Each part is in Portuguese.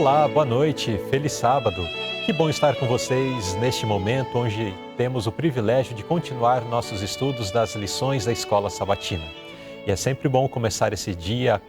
Olá, boa noite, feliz sábado. Que bom estar com vocês neste momento onde temos o privilégio de continuar nossos estudos das lições da Escola Sabatina. E é sempre bom começar esse dia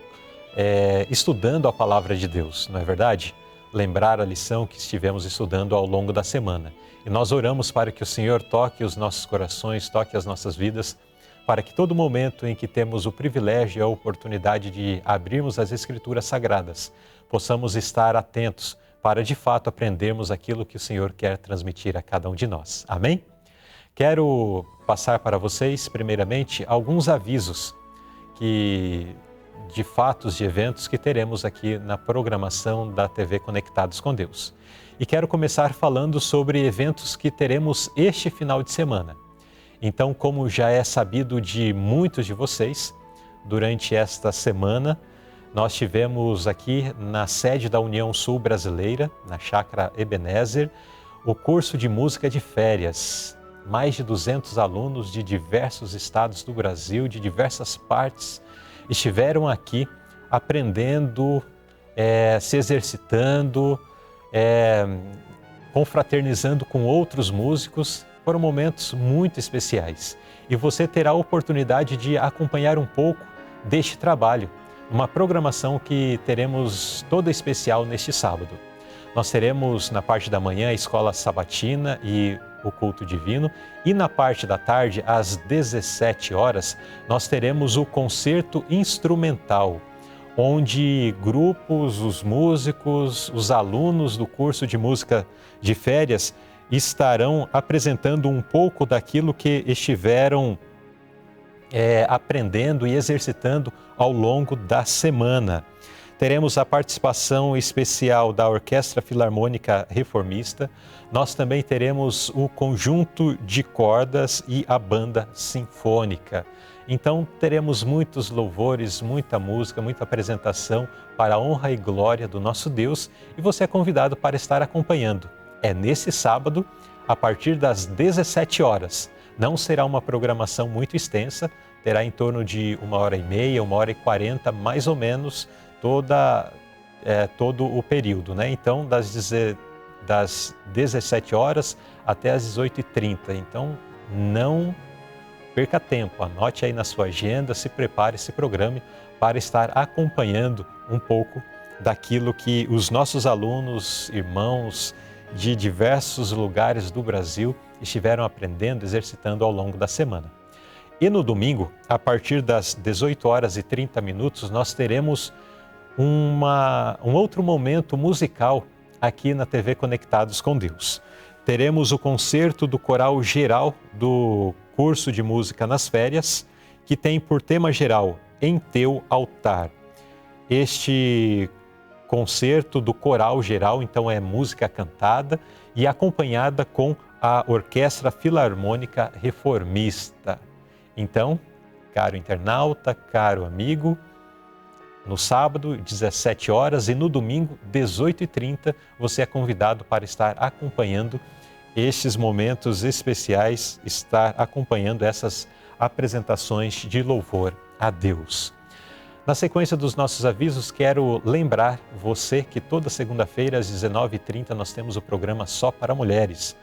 estudando a Palavra de Deus, não é verdade? Lembrar a lição que estivemos estudando ao longo da semana. E nós oramos para que o Senhor toque os nossos corações, toque as nossas vidas, para que todo momento em que temos o privilégio e a oportunidade de abrirmos as Escrituras Sagradas, possamos estar atentos para de fato aprendermos aquilo que o Senhor quer transmitir a cada um de nós. Amém? Quero passar para vocês, primeiramente, alguns avisos de fatos, de eventos que teremos aqui na programação da TV Conectados com Deus. E quero começar falando sobre eventos que teremos este final de semana. Então, como já é sabido de muitos de vocês, durante esta semana, nós tivemos aqui na sede da União Sul Brasileira, na Chácara Ebenezer, o curso de música de férias. Mais de 200 alunos de diversos estados do Brasil, de diversas partes, estiveram aqui aprendendo, se exercitando, confraternizando com outros músicos. Foram momentos muito especiais. E você terá a oportunidade de acompanhar um pouco deste trabalho, uma programação que teremos toda especial neste sábado. Nós teremos na parte da manhã a escola sabatina e o culto divino, e na parte da tarde, às 17 horas, nós teremos o concerto instrumental, onde grupos, os músicos, os alunos do curso de música de férias estarão apresentando um pouco daquilo que estiveram aprendendo e exercitando ao longo da semana. Teremos a participação especial da Orquestra Filarmônica Reformista. Nós também teremos o conjunto de cordas e a banda sinfônica. Então teremos muitos louvores, muita música, muita apresentação para a honra e glória do nosso Deus, e você é convidado para estar acompanhando. É nesse sábado, a partir das 17 horas. Não será uma programação muito extensa, terá em torno de 1h30, 1h40, mais ou menos, todo o período, né? Então, das 17 horas até as 18h30. Então, não perca tempo, anote aí na sua agenda, se prepare, se programe para estar acompanhando um pouco daquilo que os nossos alunos, irmãos de diversos lugares do Brasil estiveram aprendendo, exercitando ao longo da semana. E no domingo, a partir das 18h30, nós teremos um outro momento musical aqui na TV Conectados com Deus. Teremos o concerto do coral geral do curso de música nas férias, que tem por tema geral Em Teu Altar. Este concerto do coral geral, então é música cantada e acompanhada com a Orquestra Filarmônica Reformista. Então, caro internauta, caro amigo, no sábado, 17 horas e no domingo, 18h30, você é convidado para estar acompanhando estes momentos especiais, estar acompanhando essas apresentações de louvor a Deus. Na sequência dos nossos avisos, quero lembrar você que toda segunda-feira às 19h30 nós temos o programa Só para Mulheres.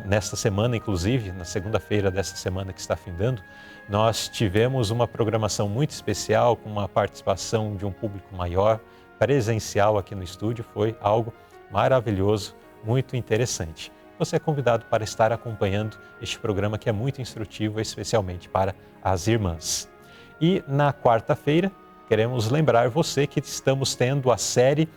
Nesta semana, inclusive, na segunda-feira dessa semana que está findando, nós tivemos uma programação muito especial, com uma participação de um público maior, presencial aqui no estúdio. Foi algo maravilhoso, muito interessante. Você é convidado para estar acompanhando este programa que é muito instrutivo, especialmente para as irmãs. E na quarta-feira, queremos lembrar você que estamos tendo a série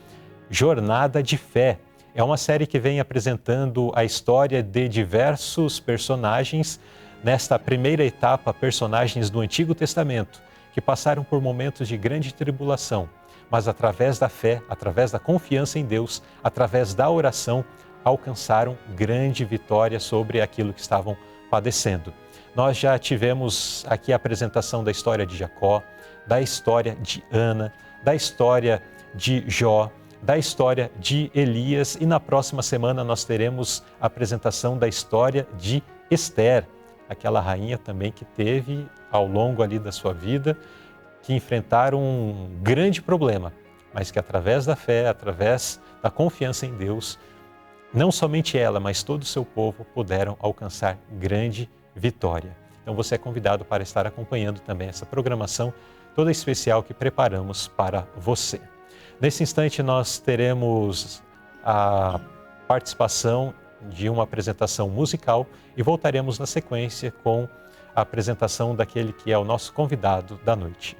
Jornada de Fé. É uma série que vem apresentando a história de diversos personagens, nesta primeira etapa, personagens do Antigo Testamento, que passaram por momentos de grande tribulação, mas através da fé, através da confiança em Deus, através da oração, alcançaram grande vitória sobre aquilo que estavam padecendo. Nós já tivemos aqui a apresentação da história de Jacó, da história de Ana, da história de Jó, da história de Elias, e na próxima semana nós teremos a apresentação da história de Esther, aquela rainha também que teve ao longo ali da sua vida que enfrentaram um grande problema, mas que através da fé, através da confiança em Deus, não somente ela, mas todo o seu povo puderam alcançar grande vitória. Então você é convidado para estar acompanhando também essa programação toda especial que preparamos para você. Nesse instante nós teremos a participação de uma apresentação musical e voltaremos na sequência com a apresentação daquele que é o nosso convidado da noite.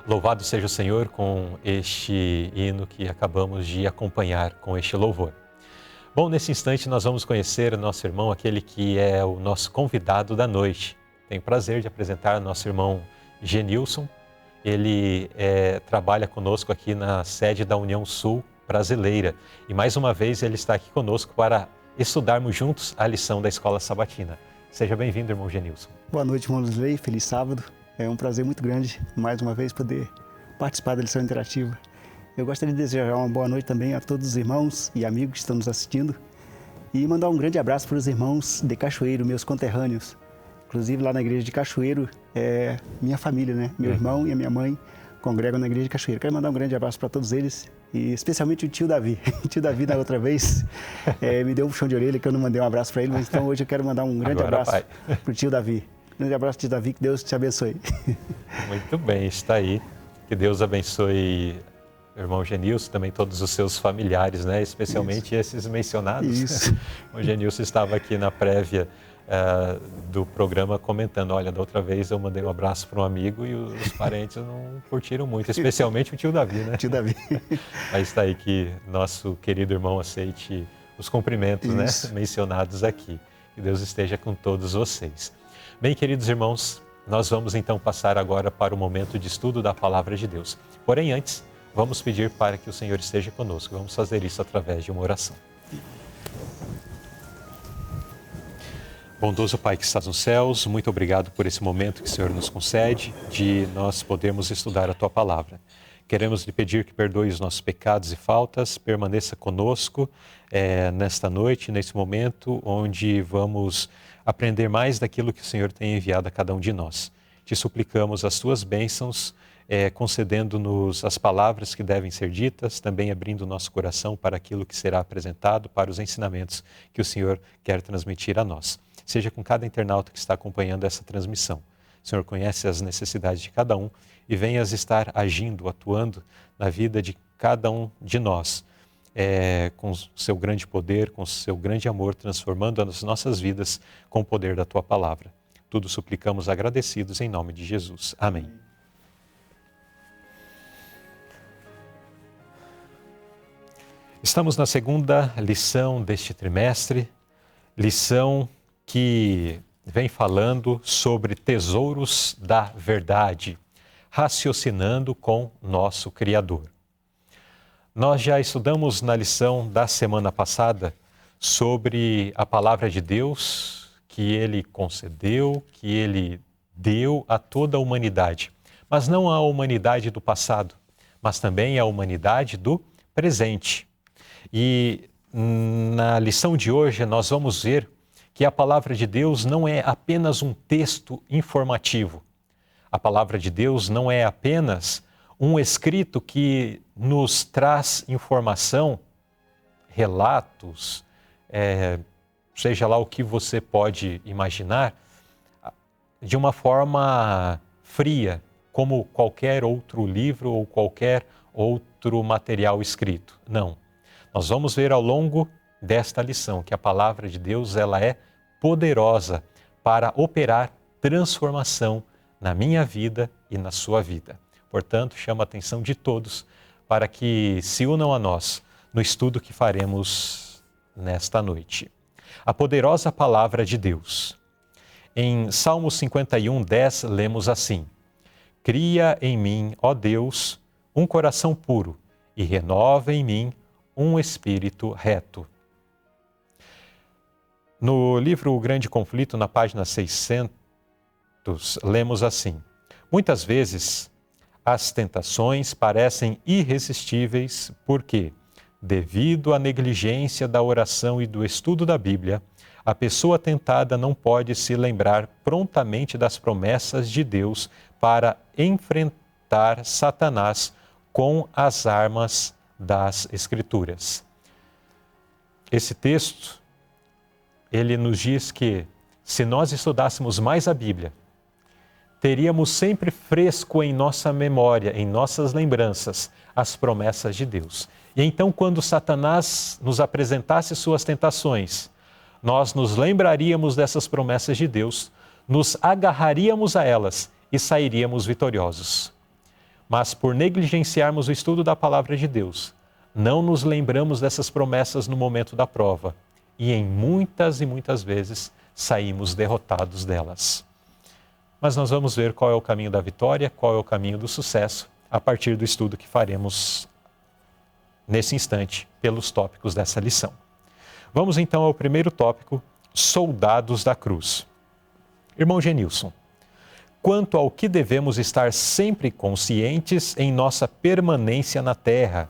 Louvado seja o Senhor com este hino que acabamos de acompanhar com este louvor. Bom, nesse instante nós vamos conhecer nosso irmão, aquele que é o nosso convidado da noite. Tenho o prazer de apresentar nosso irmão Genilson. Ele trabalha conosco aqui na sede da União Sul Brasileira. E mais uma vez ele está aqui conosco para estudarmos juntos a lição da Escola Sabatina. Seja bem-vindo, irmão Genilson. Boa noite, irmão Lusley. Feliz sábado. É um prazer muito grande, mais uma vez, poder participar da lição interativa. Eu gostaria de desejar uma boa noite também a todos os irmãos e amigos que estão nos assistindo e mandar um grande abraço para os irmãos de Cachoeiro, meus conterrâneos. Inclusive, lá na igreja de Cachoeiro, é minha família, né? Meu irmão e a minha mãe congregam na igreja de Cachoeiro. Quero mandar um grande abraço para todos eles e especialmente o tio Davi. O tio Davi, na outra vez, me deu um puxão de orelha que eu não mandei um abraço para ele, mas então hoje eu quero mandar um grande abraço para o tio Davi. Grande abraço, tio Davi, que Deus te abençoe. Muito bem, está aí. Que Deus abençoe o irmão Genilson, também todos os seus familiares, né? Especialmente esses mencionados. Isso. O Genilson estava aqui na prévia do programa comentando, olha, da outra vez eu mandei um abraço para um amigo e os parentes não curtiram muito, especialmente o tio Davi, né? Tio Davi. Mas está aí que nosso querido irmão aceite os cumprimentos, né, mencionados aqui. Que Deus esteja com todos vocês. Bem, queridos irmãos, nós vamos então passar agora para o momento de estudo da Palavra de Deus. Porém, antes, vamos pedir para que o Senhor esteja conosco. Vamos fazer isso através de uma oração. Bondoso Pai que estás nos céus, muito obrigado por esse momento que o Senhor nos concede de nós podermos estudar a Tua Palavra. Queremos lhe pedir que perdoe os nossos pecados e faltas, permaneça conosco nesta noite, nesse momento onde vamos aprender mais daquilo que o Senhor tem enviado a cada um de nós. Te suplicamos as Tuas bênçãos, concedendo-nos as palavras que devem ser ditas, também abrindo o nosso coração para aquilo que será apresentado, para os ensinamentos que o Senhor quer transmitir a nós. Seja com cada internauta que está acompanhando essa transmissão. O Senhor conhece as necessidades de cada um e venhas estar agindo, atuando na vida de cada um de nós, com o seu grande poder, com o seu grande amor, transformando as nossas vidas com o poder da Tua Palavra. Tudo suplicamos agradecidos em nome de Jesus. Amém. Estamos na segunda lição deste trimestre, lição que vem falando sobre tesouros da verdade, raciocinando com nosso Criador. Nós já estudamos na lição da semana passada sobre a palavra de Deus que Ele concedeu, que Ele deu a toda a humanidade, mas não a humanidade do passado, mas também a humanidade do presente. E na lição de hoje nós vamos ver que a palavra de Deus não é apenas um texto informativo. A palavra de Deus não é apenas um escrito que nos traz informação, relatos, seja lá o que você pode imaginar, de uma forma fria, como qualquer outro livro ou qualquer outro material escrito. Não. Nós vamos ver ao longo desta lição que a palavra de Deus ela é poderosa para operar transformação na minha vida e na sua vida. Portanto, chama a atenção de todos para que se unam a nós no estudo que faremos nesta noite. A poderosa palavra de Deus. Em Salmo 51:10 lemos assim: Cria em mim, ó Deus, um coração puro e renova em mim um espírito reto. No livro O Grande Conflito, na página 600, lemos assim: Muitas vezes as tentações parecem irresistíveis porque, devido à negligência da oração e do estudo da Bíblia, a pessoa tentada não pode se lembrar prontamente das promessas de Deus para enfrentar Satanás com as armas das Escrituras. Esse texto, ele nos diz que se nós estudássemos mais a Bíblia, teríamos sempre fresco em nossa memória, em nossas lembranças, as promessas de Deus. E então, quando Satanás nos apresentasse suas tentações, nós nos lembraríamos dessas promessas de Deus, nos agarraríamos a elas e sairíamos vitoriosos. Mas por negligenciarmos o estudo da palavra de Deus, não nos lembramos dessas promessas no momento da prova e em muitas e muitas vezes saímos derrotados delas. Mas nós vamos ver qual é o caminho da vitória, qual é o caminho do sucesso, a partir do estudo que faremos nesse instante pelos tópicos dessa lição. Vamos então ao primeiro tópico, soldados da cruz. Irmão Genilson, quanto ao que devemos estar sempre conscientes em nossa permanência na terra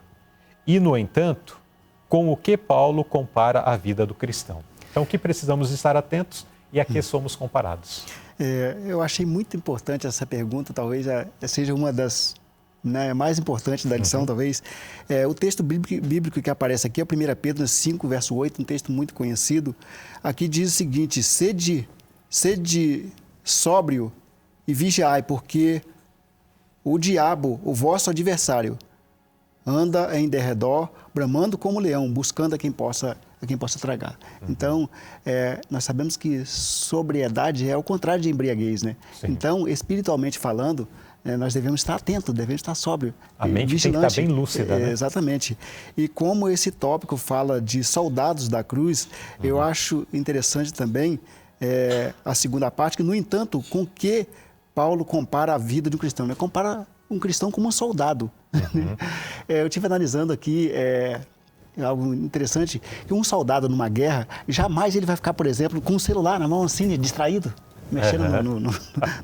e, no entanto, com o que Paulo compara a vida do cristão. Então, o que precisamos estar atentos e a que somos comparados? Eu achei muito importante essa pergunta, talvez seja uma das mais importantes da lição, talvez. O texto bíblico que aparece aqui é 1 Pedro 5, verso 8, um texto muito conhecido. Aqui diz o seguinte: sede sóbrio e vigiai, porque o diabo, o vosso adversário, anda em derredor, bramando como leão, buscando a quem possa tragar. Então, nós sabemos que sobriedade é o contrário de embriaguez, né? Sim. Então, espiritualmente falando, nós devemos estar atentos, devemos estar sóbrio. A mente tem que estar bem lúcida, né? Exatamente. E como esse tópico fala de soldados da cruz, eu acho interessante também a segunda parte, que, no entanto, com que Paulo compara a vida de um cristão, né? Compara um cristão como um soldado. Eu estive analisando aqui é algo interessante, que um soldado numa guerra, jamais ele vai ficar, por exemplo, com um celular na mão assim, distraído, mexendo no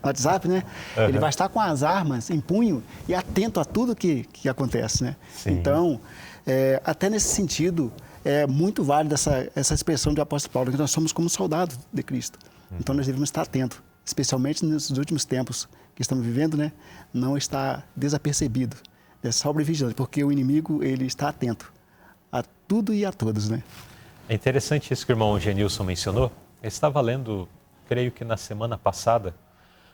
WhatsApp, né? Ele vai estar com as armas em punho e atento a tudo que acontece, né? Sim. Então, até nesse sentido, é muito válida essa expressão do apóstolo Paulo, que nós somos como soldados de Cristo. Então, nós devemos estar atentos, especialmente nesses últimos tempos que estamos vivendo, né? Não está desapercebido, é sobrevigilante, porque o inimigo, ele está atento a tudo e a todos, né? É interessante isso que o irmão Genilson mencionou. Eu estava lendo, creio que na semana passada,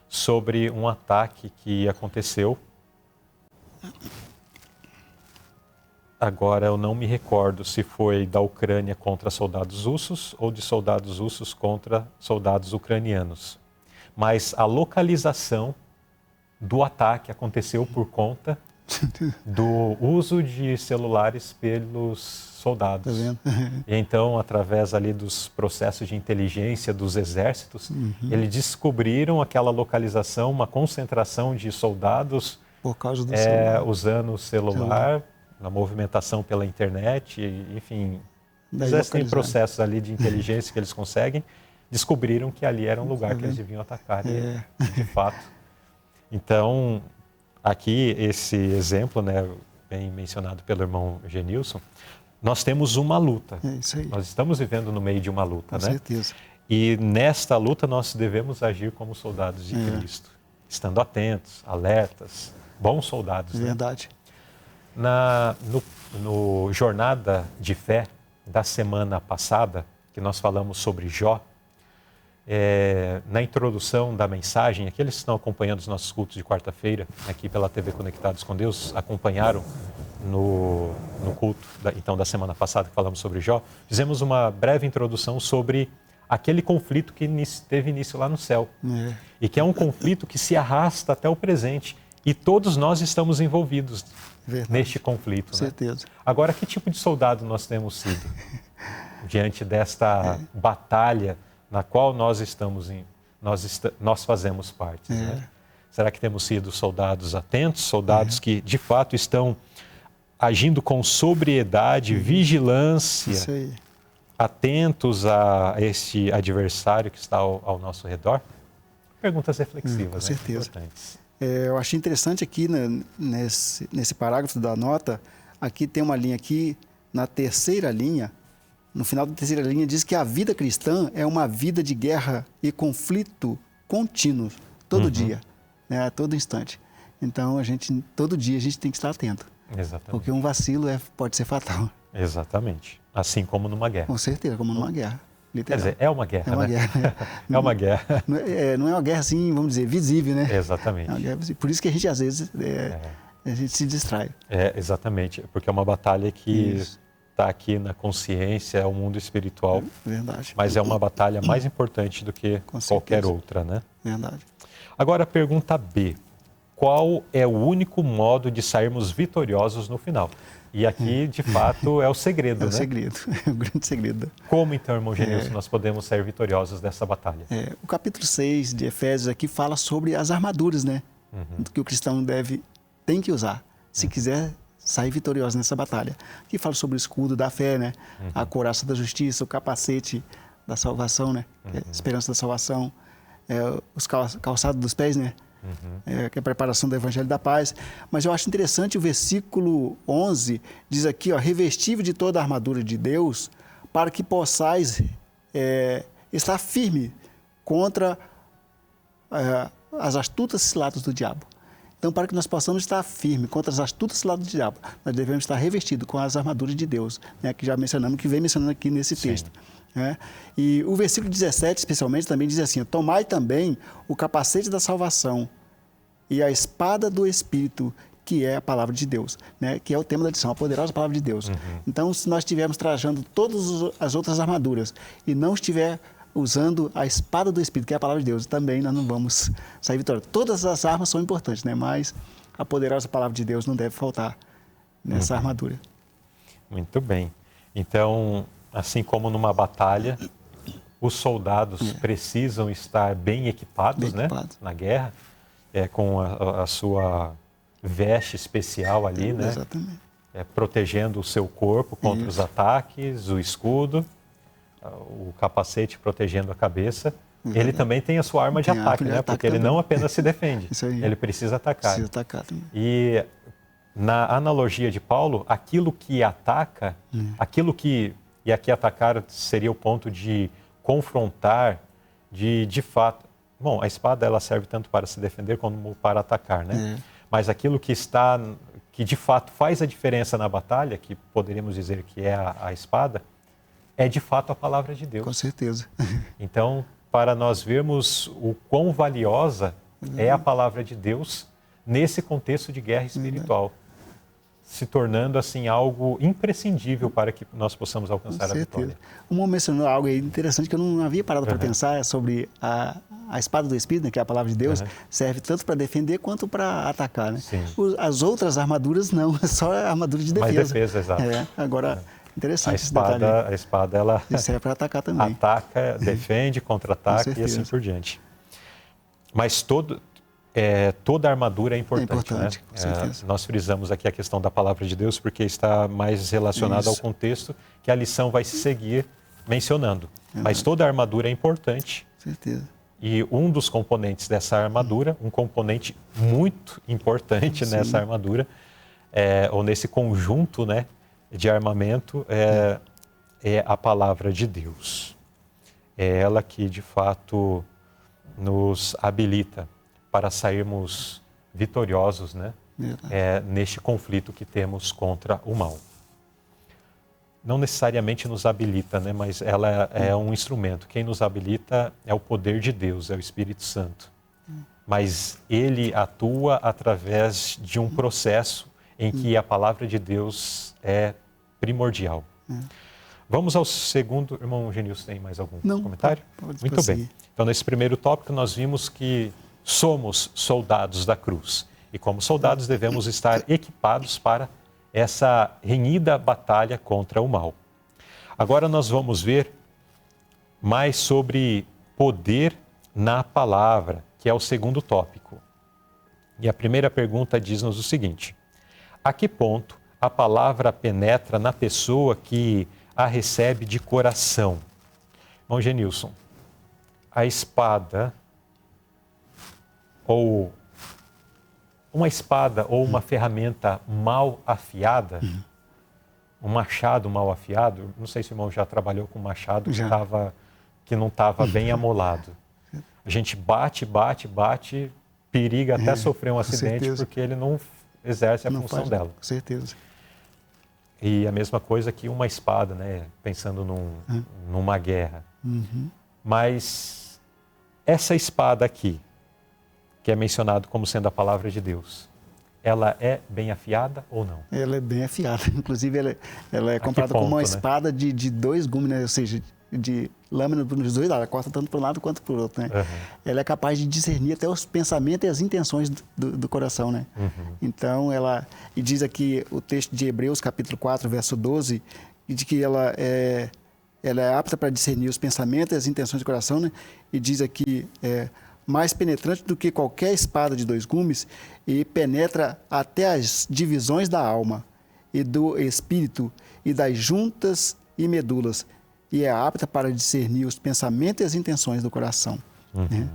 sobre um ataque que aconteceu. Agora eu não me recordo se foi da Ucrânia contra soldados russos ou de soldados russos contra soldados ucranianos. Mas a localização do ataque aconteceu por conta do uso de celulares pelos soldados. Tá vendo? E então, através ali dos processos de inteligência dos exércitos, eles descobriram aquela localização, uma concentração de soldados Por causa do celular. usando o celular, na movimentação pela internet, enfim, existem processos ali de inteligência que eles conseguem, descobriram que ali era um lugar que eles deviam atacar, de fato. Então, aqui esse exemplo, né, bem mencionado pelo irmão Genilson, nós temos uma luta. É isso aí. Nós estamos vivendo no meio de uma luta, Com né? certeza. E nesta luta nós devemos agir como soldados de Cristo, estando atentos, alertas, bons soldados. Verdade. No Jornada de Fé da semana passada, que nós falamos sobre Jó, na introdução da mensagem, aqueles que estão acompanhando os nossos cultos de quarta-feira, aqui pela TV Conectados com Deus, acompanharam no culto da semana passada que falamos sobre Jó, fizemos uma breve introdução sobre aquele conflito que teve início lá no céu. E que é um conflito que se arrasta até o presente. E todos nós estamos envolvidos neste conflito. Com certeza. Agora, que tipo de soldado nós temos sido diante desta batalha na qual nós fazemos parte? Né? Será que temos sido soldados atentos, soldados que de fato estão agindo com sobriedade, vigilância, atentos a este adversário que está ao nosso redor? Perguntas reflexivas, com certeza. Importantes. Eu achei interessante aqui, né, nesse parágrafo da nota, aqui tem uma linha aqui, na terceira linha, no final da terceira linha, diz que a vida cristã é uma vida de guerra e conflito contínuo, todo dia, né, a todo instante. Então, todo dia a gente tem que estar atento. Exatamente. Porque um vacilo pode ser fatal. Exatamente. Assim como numa guerra. Com certeza, como numa guerra. Literal. Quer dizer, é uma guerra, é uma né? Guerra. É uma guerra. Não é uma guerra assim, vamos dizer, visível, né? Exatamente. É uma guerra visível. Por isso que a gente, às vezes, a gente se distrai. Exatamente. Porque é uma batalha que está aqui na consciência, é o mundo espiritual. Verdade. Mas é uma batalha mais importante do que qualquer outra, né? Verdade. Agora, a pergunta B. Qual é o único modo de sairmos vitoriosos no final? E aqui, de fato, é o segredo, né? É o segredo, é o grande segredo. Como, então, irmão Genilson, nós podemos sair vitoriosos dessa batalha? O capítulo 6 de Efésios aqui fala sobre as armaduras, né? Que o cristão tem que usar, se quiser sair vitorioso nessa batalha. Aqui fala sobre o escudo da fé, né? A couraça da justiça, o capacete da salvação, né? Que é a esperança da salvação, os calçados dos pés, né? Que é a preparação do Evangelho da Paz. Mas eu acho interessante o versículo 11, diz aqui, revestível de toda a armadura de Deus, para que possais estar firme contra as astutas ciladas do diabo. Então, para que nós possamos estar firme contra as astutas ciladas do diabo, nós devemos estar revestidos com as armaduras de Deus, né, que já mencionamos, que vem mencionando aqui nesse texto. Né? E o versículo 17, especialmente, também diz assim: tomai também o capacete da salvação e a espada do Espírito, que é a palavra de Deus, né? Que é o tema da lição, a poderosa palavra de Deus. Então, se nós estivermos trajando todas as outras armaduras e não estiver usando a espada do Espírito, que é a palavra de Deus, também nós não vamos sair vitoriosos. Todas as armas são importantes, né? Mas a poderosa palavra de Deus não deve faltar nessa armadura. Muito bem. Então, assim como numa batalha, os soldados precisam estar bem equipados, né? Na guerra, com a sua veste especial ali, né? Exatamente. protegendo o seu corpo contra os ataques, o escudo, o capacete protegendo a cabeça. Ele também tem a sua arma de ataque, né? Porque ele não apenas se defende, ele precisa atacar. Precisa atacar também. E na analogia de Paulo, aquilo que ataca, e aqui atacar seria o ponto de confrontar, de fato. Bom, a espada ela serve tanto para se defender como para atacar, né? Mas aquilo que de fato faz a diferença na batalha, que poderíamos dizer que é a espada, é de fato a palavra de Deus. Com certeza. Então, para nós vermos o quão valiosa é a palavra de Deus nesse contexto de guerra espiritual, se tornando assim algo imprescindível para que nós possamos alcançar a vitória. O Mo mencionou algo aí interessante que eu não havia parado para pensar sobre a espada do Espírito, né, que é a palavra de Deus, serve tanto para defender quanto para atacar, né? As outras armaduras não, é só a armadura de defesa. Mais defesa, exato. Agora, interessante esse detalhe. A espada, ela serve para atacar também. Ataca, defende, contra-ataca e assim por diante. Mas toda a armadura é importante, né? Com certeza. Nós frisamos aqui a questão da palavra de Deus porque está mais relacionada ao contexto que a lição vai se seguir mencionando. Mas toda a armadura é importante. Com certeza. E um dos componentes dessa armadura, um componente muito importante nessa armadura, ou nesse conjunto, né, de armamento, é a palavra de Deus. É ela que, de fato, nos habilita para sairmos vitoriosos, né, neste conflito que temos contra o mal. Não necessariamente nos habilita, né, mas ela é um instrumento. Quem nos habilita é o poder de Deus, é o Espírito Santo. Mas ele atua através de um processo em que a palavra de Deus é primordial. Vamos ao segundo. Irmão Genilson, tem mais algum comentário? Pode Muito bem. Então, nesse primeiro tópico, nós vimos que somos soldados da cruz. E como soldados devemos estar equipados para essa renhida batalha contra o mal. Agora nós vamos ver mais sobre poder na palavra, que é o segundo tópico. E a primeira pergunta diz-nos o seguinte: a que ponto a palavra penetra na pessoa que a recebe de coração? Irmão Genilson, a espada ou uma espada ou uma ferramenta mal afiada, um machado mal afiado, não sei se o irmão já trabalhou com um machado que não estava bem amolado. A gente bate, periga até sofrer um acidente porque ele não exerce a função dela. Com certeza. E a mesma coisa que uma espada, né? Pensando numa guerra. Mas essa espada aqui, que é mencionado como sendo a palavra de Deus, ela é bem afiada ou não? Ela é bem afiada. Inclusive, ela é comparada com uma espada de dois gumes, né? Ou seja, de lâmina dos dois lados. Ela corta tanto para um lado quanto para o outro, né? Ela é capaz de discernir até os pensamentos e as intenções do coração, né? Então, e diz aqui o texto de Hebreus, capítulo 4, verso 12, de que ela é apta para discernir os pensamentos e as intenções do coração, né? E diz aqui, mais penetrante do que qualquer espada de dois gumes, e penetra até as divisões da alma e do espírito e das juntas e medulas, e é apta para discernir os pensamentos e as intenções do coração. Né?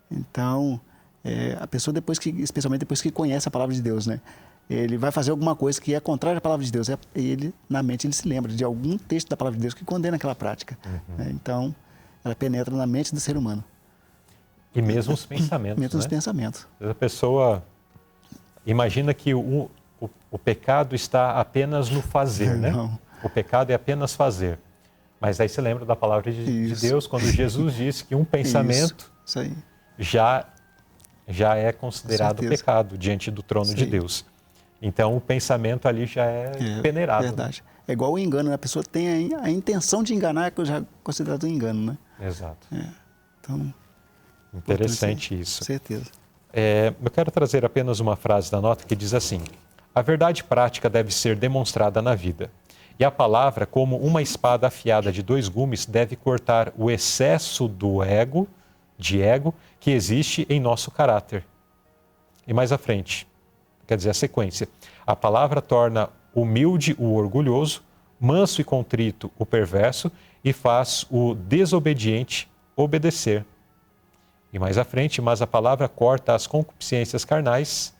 Então, a pessoa, especialmente depois que conhece a palavra de Deus, né? Ele vai fazer alguma coisa que é contrária à palavra de Deus, na mente ele se lembra de algum texto da palavra de Deus que condena aquela prática. Né? Então, ela penetra na mente do ser humano. E mesmo os pensamentos, mesmo os pensamentos. A pessoa imagina que o pecado está apenas no fazer, né? O pecado é apenas fazer. Mas aí você lembra da palavra de Deus, quando Jesus disse que um pensamento Isso aí. já é considerado pecado diante do trono de Deus. Então o pensamento ali já é peneirado. Verdade. É igual o engano, né? A pessoa tem a intenção de enganar, que já é considerado um engano, né? Exato. Então, interessante isso. Com certeza. Eu quero trazer apenas uma frase da nota que diz assim: a verdade prática deve ser demonstrada na vida. E a palavra, como uma espada afiada de dois gumes, deve cortar o excesso de ego que existe em nosso caráter. E mais à frente, quer dizer, a sequência. A palavra torna humilde o orgulhoso, manso e contrito o perverso, e faz o desobediente obedecer. E mais à frente, mas a palavra corta as concupiscências carnais,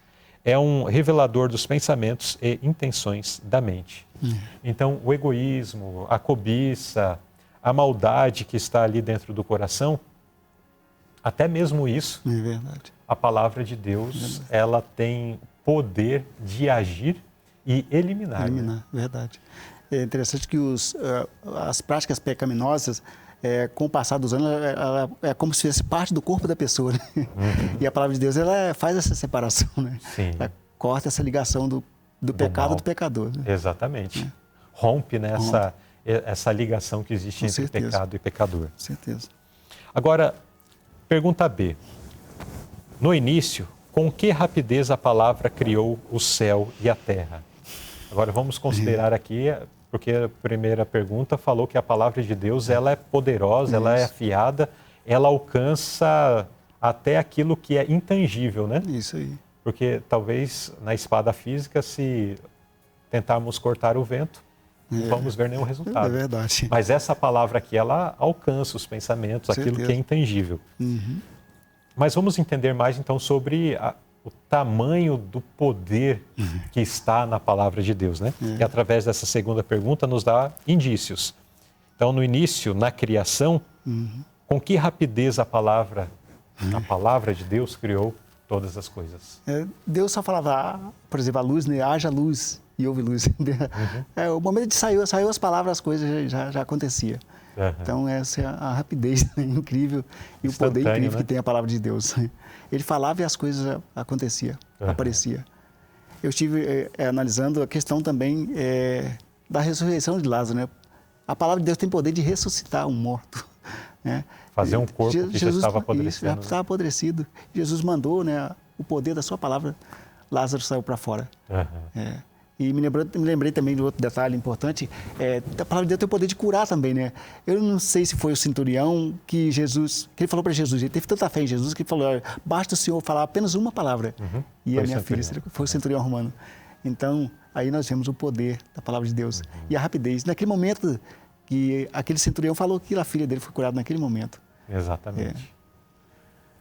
é um revelador dos pensamentos e intenções da mente. Então, o egoísmo, a cobiça, a maldade que está ali dentro do coração, até mesmo isso, É verdade. a palavra de Deus, ela tem poder de agir e eliminar. Eliminar, verdade. É interessante que as práticas pecaminosas, com o passar dos anos, ela é como se fosse parte do corpo da pessoa, né? E a palavra de Deus, ela faz essa separação, né? Sim. Ela corta essa ligação do pecado mal. do pecador. Né? Exatamente. Rompe, né, essa ligação que existe Com entre certeza. pecado e pecador. Com certeza. Agora, pergunta B. No início, com que rapidez a palavra criou o céu e a terra? Agora vamos considerar aqui, porque a primeira pergunta falou que a palavra de Deus, ela é poderosa, ela é afiada, ela alcança até aquilo que é intangível, né? Isso aí. Porque talvez na espada física, se tentarmos cortar o vento, não vamos ver nenhum resultado. É verdade. Mas essa palavra aqui, ela alcança os pensamentos, aquilo que é intangível. Mas vamos entender mais então sobre o tamanho do poder que está na palavra de Deus, né? E através dessa segunda pergunta nos dá indícios. Então, no início, na criação, com que rapidez a palavra de Deus criou todas as coisas? Deus só falava, por exemplo, a luz, né? Haja luz e houve luz. O momento de saiu as palavras, as coisas já acontecia. Então, essa é a rapidez, né? Incrível e o poder incrível, né? Que tem a palavra de Deus. Ele falava e as coisas aconteciam, aparecia. Eu estive analisando a questão também da ressurreição de Lázaro, né? A palavra de Deus tem poder de ressuscitar um morto, né? Fazer um corpo que já estava apodrecido. Isso, já estava apodrecido. Jesus mandou, né, o poder da sua palavra, Lázaro saiu para fora. E me lembrei também de outro detalhe importante, a palavra de Deus tem o poder de curar também, né? Eu não sei se foi o centurião que ele falou para Jesus, ele teve tanta fé em Jesus que ele falou, basta o Senhor falar apenas uma palavra. E foi a minha filha, foi o centurião romano. Então, aí nós vemos o poder da palavra de Deus e a rapidez. Naquele momento que aquele centurião falou que a filha dele foi curada naquele momento. Exatamente.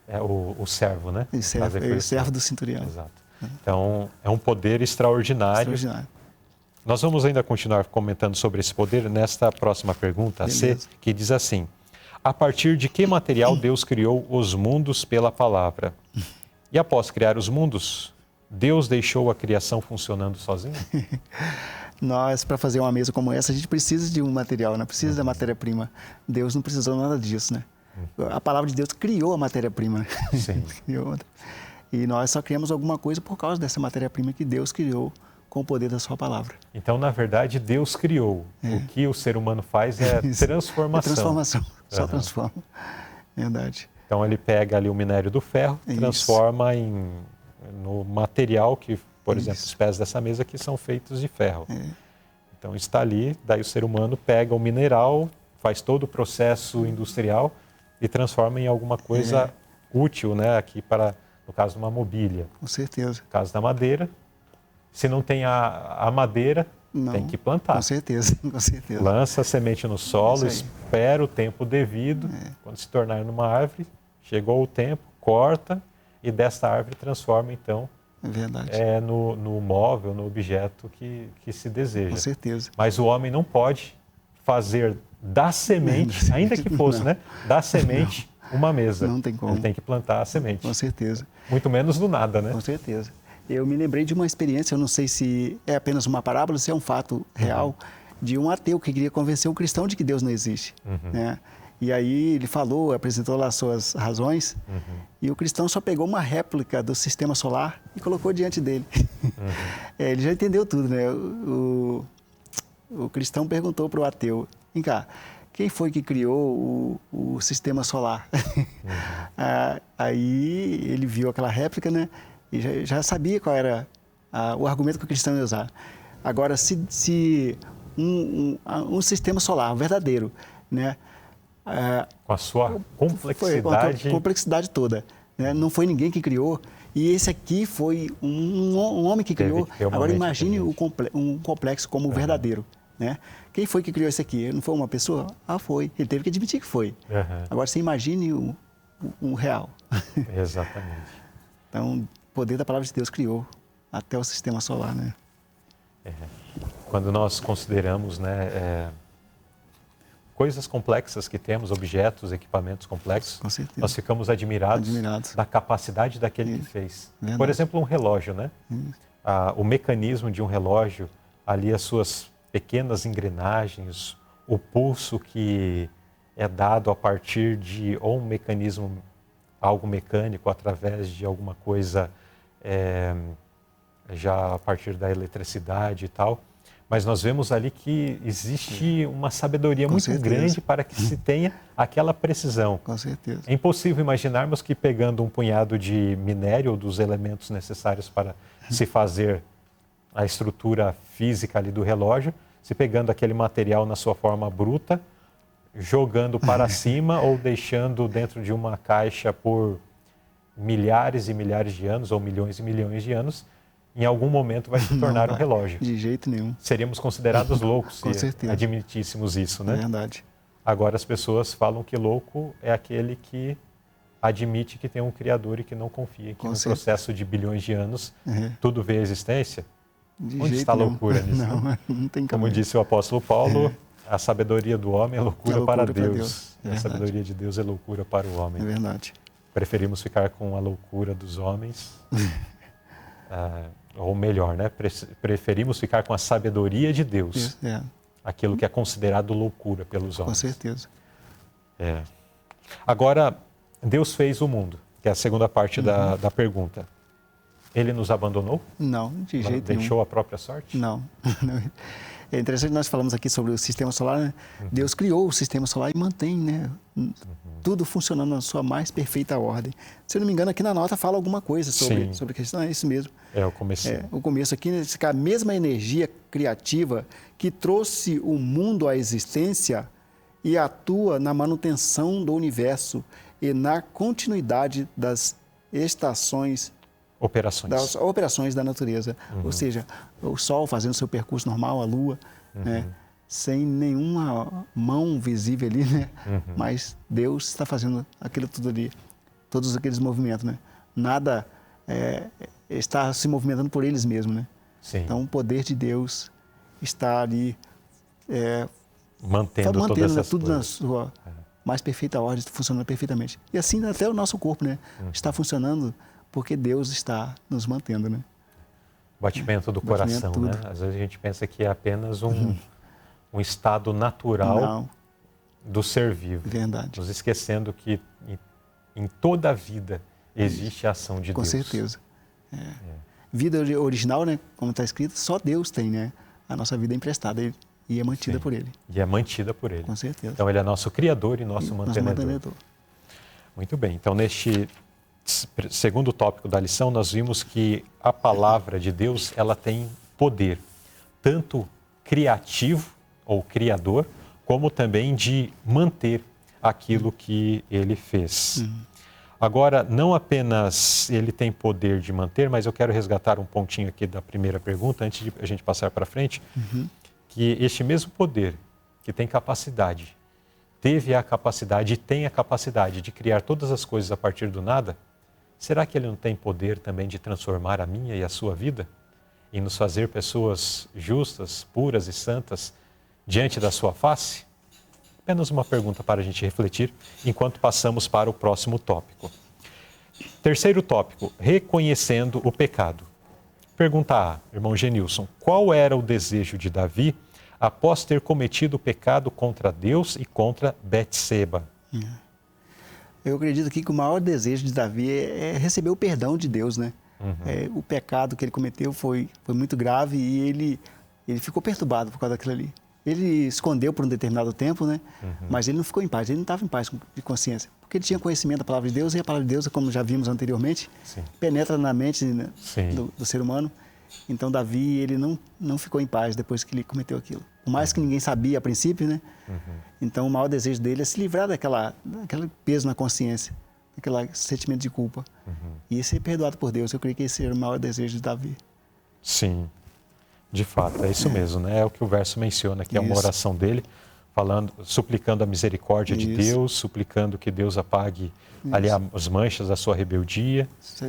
É o servo, né? O servo do centurião. Exato. Então, é um poder extraordinário. Nós vamos ainda continuar comentando sobre esse poder nesta próxima pergunta, C, que diz assim: a partir de que material Deus criou os mundos pela palavra? E após criar os mundos, Deus deixou a criação funcionando sozinha? Nós, para fazer uma mesa como essa, a gente precisa de um material, né? Precisa da matéria-prima. Deus não precisou nada disso, né? A palavra de Deus criou a matéria-prima, né? Sim. E nós só criamos alguma coisa por causa dessa matéria-prima que Deus criou com o poder da sua palavra. Então, na verdade, Deus criou. O que o ser humano faz é transformação. É transformação, só transforma. Verdade. Então, ele pega ali o minério do ferro, transforma no material que, por exemplo, os pés dessa mesa aqui são feitos de ferro. Então, está ali, daí o ser humano pega o mineral, faz todo o processo industrial e transforma em alguma coisa útil, né, aqui para... No caso de uma mobília. Com certeza. No caso da madeira, se não tem a madeira, tem que plantar. Com certeza, com certeza. Lança a semente no solo, espera o tempo devido. Quando se tornar numa árvore, chegou o tempo, corta e desta árvore transforma, então, no móvel, no objeto que se deseja. Com certeza. Mas o homem não pode fazer da semente, ainda que fosse, né? Da semente... uma mesa. Não tem como. Ele tem que plantar a semente. Com certeza. Muito menos do nada, né? Com certeza. Eu me lembrei de uma experiência, eu não sei se é apenas uma parábola, se é um fato real, de um ateu que queria convencer um cristão de que Deus não existe. Né? E aí ele falou, apresentou lá as suas razões, e o cristão só pegou uma réplica do sistema solar e colocou diante dele. Ele já entendeu tudo, né? O cristão perguntou para o ateu, vem cá, quem foi que criou o sistema solar? Aí ele viu aquela réplica, né? E já sabia qual era o argumento que o cristão ia usar. Agora, se um sistema solar verdadeiro, né? Com a sua complexidade... Com a complexidade toda, né? Não foi ninguém que criou. E esse aqui foi um homem que criou. Agora imagine um complexo como o verdadeiro. Né? Quem foi que criou esse aqui? Não foi uma pessoa? Ah, foi. Ele teve que admitir que foi. Agora você imagine o real. Exatamente. Então, o poder da palavra de Deus criou até o sistema solar, né? Quando nós consideramos, né, coisas complexas que temos, objetos, equipamentos complexos, nós ficamos admirados da capacidade daquele que fez. Verdade. Por exemplo, um relógio, né? O mecanismo de um relógio, ali as suas pequenas engrenagens, o pulso que é dado a partir de ou um mecanismo, algo mecânico, através de alguma coisa já a partir da eletricidade e tal. Mas nós vemos ali que existe uma sabedoria muito grande para que se tenha aquela precisão. Com certeza. É impossível imaginarmos que pegando um punhado de minério ou dos elementos necessários para se fazer a estrutura física ali do relógio, se pegando aquele material na sua forma bruta, jogando para cima ou deixando dentro de uma caixa por milhares e milhares de anos ou milhões e milhões de anos, em algum momento vai se tornar um relógio. De jeito nenhum. Seríamos considerados loucos se admitíssemos isso, né? É verdade. Agora as pessoas falam que louco é aquele que admite que tem um Criador e que não confia que no processo de bilhões de anos tudo vê a existência. Onde está a loucura nisso? Não tem como disse o apóstolo Paulo, a sabedoria do homem é loucura para Deus. A sabedoria de Deus é loucura para o homem. É verdade. Preferimos ficar com a loucura dos homens, ou melhor, né? Preferimos ficar com a sabedoria de Deus, aquilo que é considerado loucura pelos homens. Com certeza. Agora, Deus fez o mundo, que é a segunda parte da pergunta. Ele nos abandonou? Não, de jeito nenhum. Deixou a própria sorte? Não. É interessante, nós falamos aqui sobre o sistema solar, né? Deus criou o sistema solar e mantém, né? Tudo funcionando na sua mais perfeita ordem. Se eu não me engano, aqui na nota fala alguma coisa sobre a questão, é isso mesmo. É o começo. O começo aqui, né? A mesma energia criativa que trouxe o mundo à existência e atua na manutenção do universo e na continuidade das das operações da natureza. Ou seja, o Sol fazendo seu percurso normal, a Lua, né? Sem nenhuma mão visível ali, né? Mas Deus está fazendo aquilo tudo ali, todos aqueles movimentos, né? Nada está se movimentando por eles mesmos, né? Sim. Então, o poder de Deus está ali mantendo todas essas tudo na sua mais perfeita ordem, funcionando perfeitamente. E assim até o nosso corpo, né? Está funcionando porque Deus está nos mantendo, né? Batimento do coração, né? Às vezes a gente pensa que é apenas um estado natural do ser vivo. Verdade. Nos esquecendo que em toda a vida existe a ação de Deus. Com certeza. Vida original, né? Como está escrito, só Deus tem, né? A nossa vida é emprestada e é mantida por Ele. E é mantida por Ele. Com certeza. Então Ele é nosso Criador e nosso mantenedor. Muito bem. Então neste segundo tópico da lição, nós vimos que a palavra de Deus, ela tem poder, tanto criativo ou criador, como também de manter aquilo que ele fez. Agora, não apenas ele tem poder de manter, mas eu quero resgatar um pontinho aqui da primeira pergunta, antes de a gente passar para frente, que este mesmo poder, que tem capacidade, teve a capacidade e tem a capacidade de criar todas as coisas a partir do nada, será que ele não tem poder também de transformar a minha e a sua vida? E nos fazer pessoas justas, puras e santas diante da sua face? Apenas uma pergunta para a gente refletir enquanto passamos para o próximo tópico. Terceiro tópico, reconhecendo o pecado. Pergunta A, irmão Genilson, qual era o desejo de Davi após ter cometido o pecado contra Deus e contra Betseba? Eu acredito aqui que o maior desejo de Davi é receber o perdão de Deus, né? O pecado que ele cometeu foi muito grave e ele ficou perturbado por causa daquilo ali. Ele escondeu por um determinado tempo, né? Mas ele não ficou em paz, ele não estava em paz de consciência. Porque ele tinha conhecimento da palavra de Deus e a palavra de Deus, como já vimos anteriormente, penetra na mente, né, do ser humano. Então Davi, ele não ficou em paz depois que ele cometeu aquilo. Por mais que ninguém sabia a princípio, né? Então o maior desejo dele é se livrar daquele peso na consciência. aquele sentimento de culpa. E ser perdoado por Deus, eu creio que esse era o maior desejo de Davi. Sim, de fato, é isso mesmo, né? É o que o verso menciona, que é uma oração dele, falando, suplicando a misericórdia de Deus, suplicando que Deus apague ali as manchas da sua rebeldia,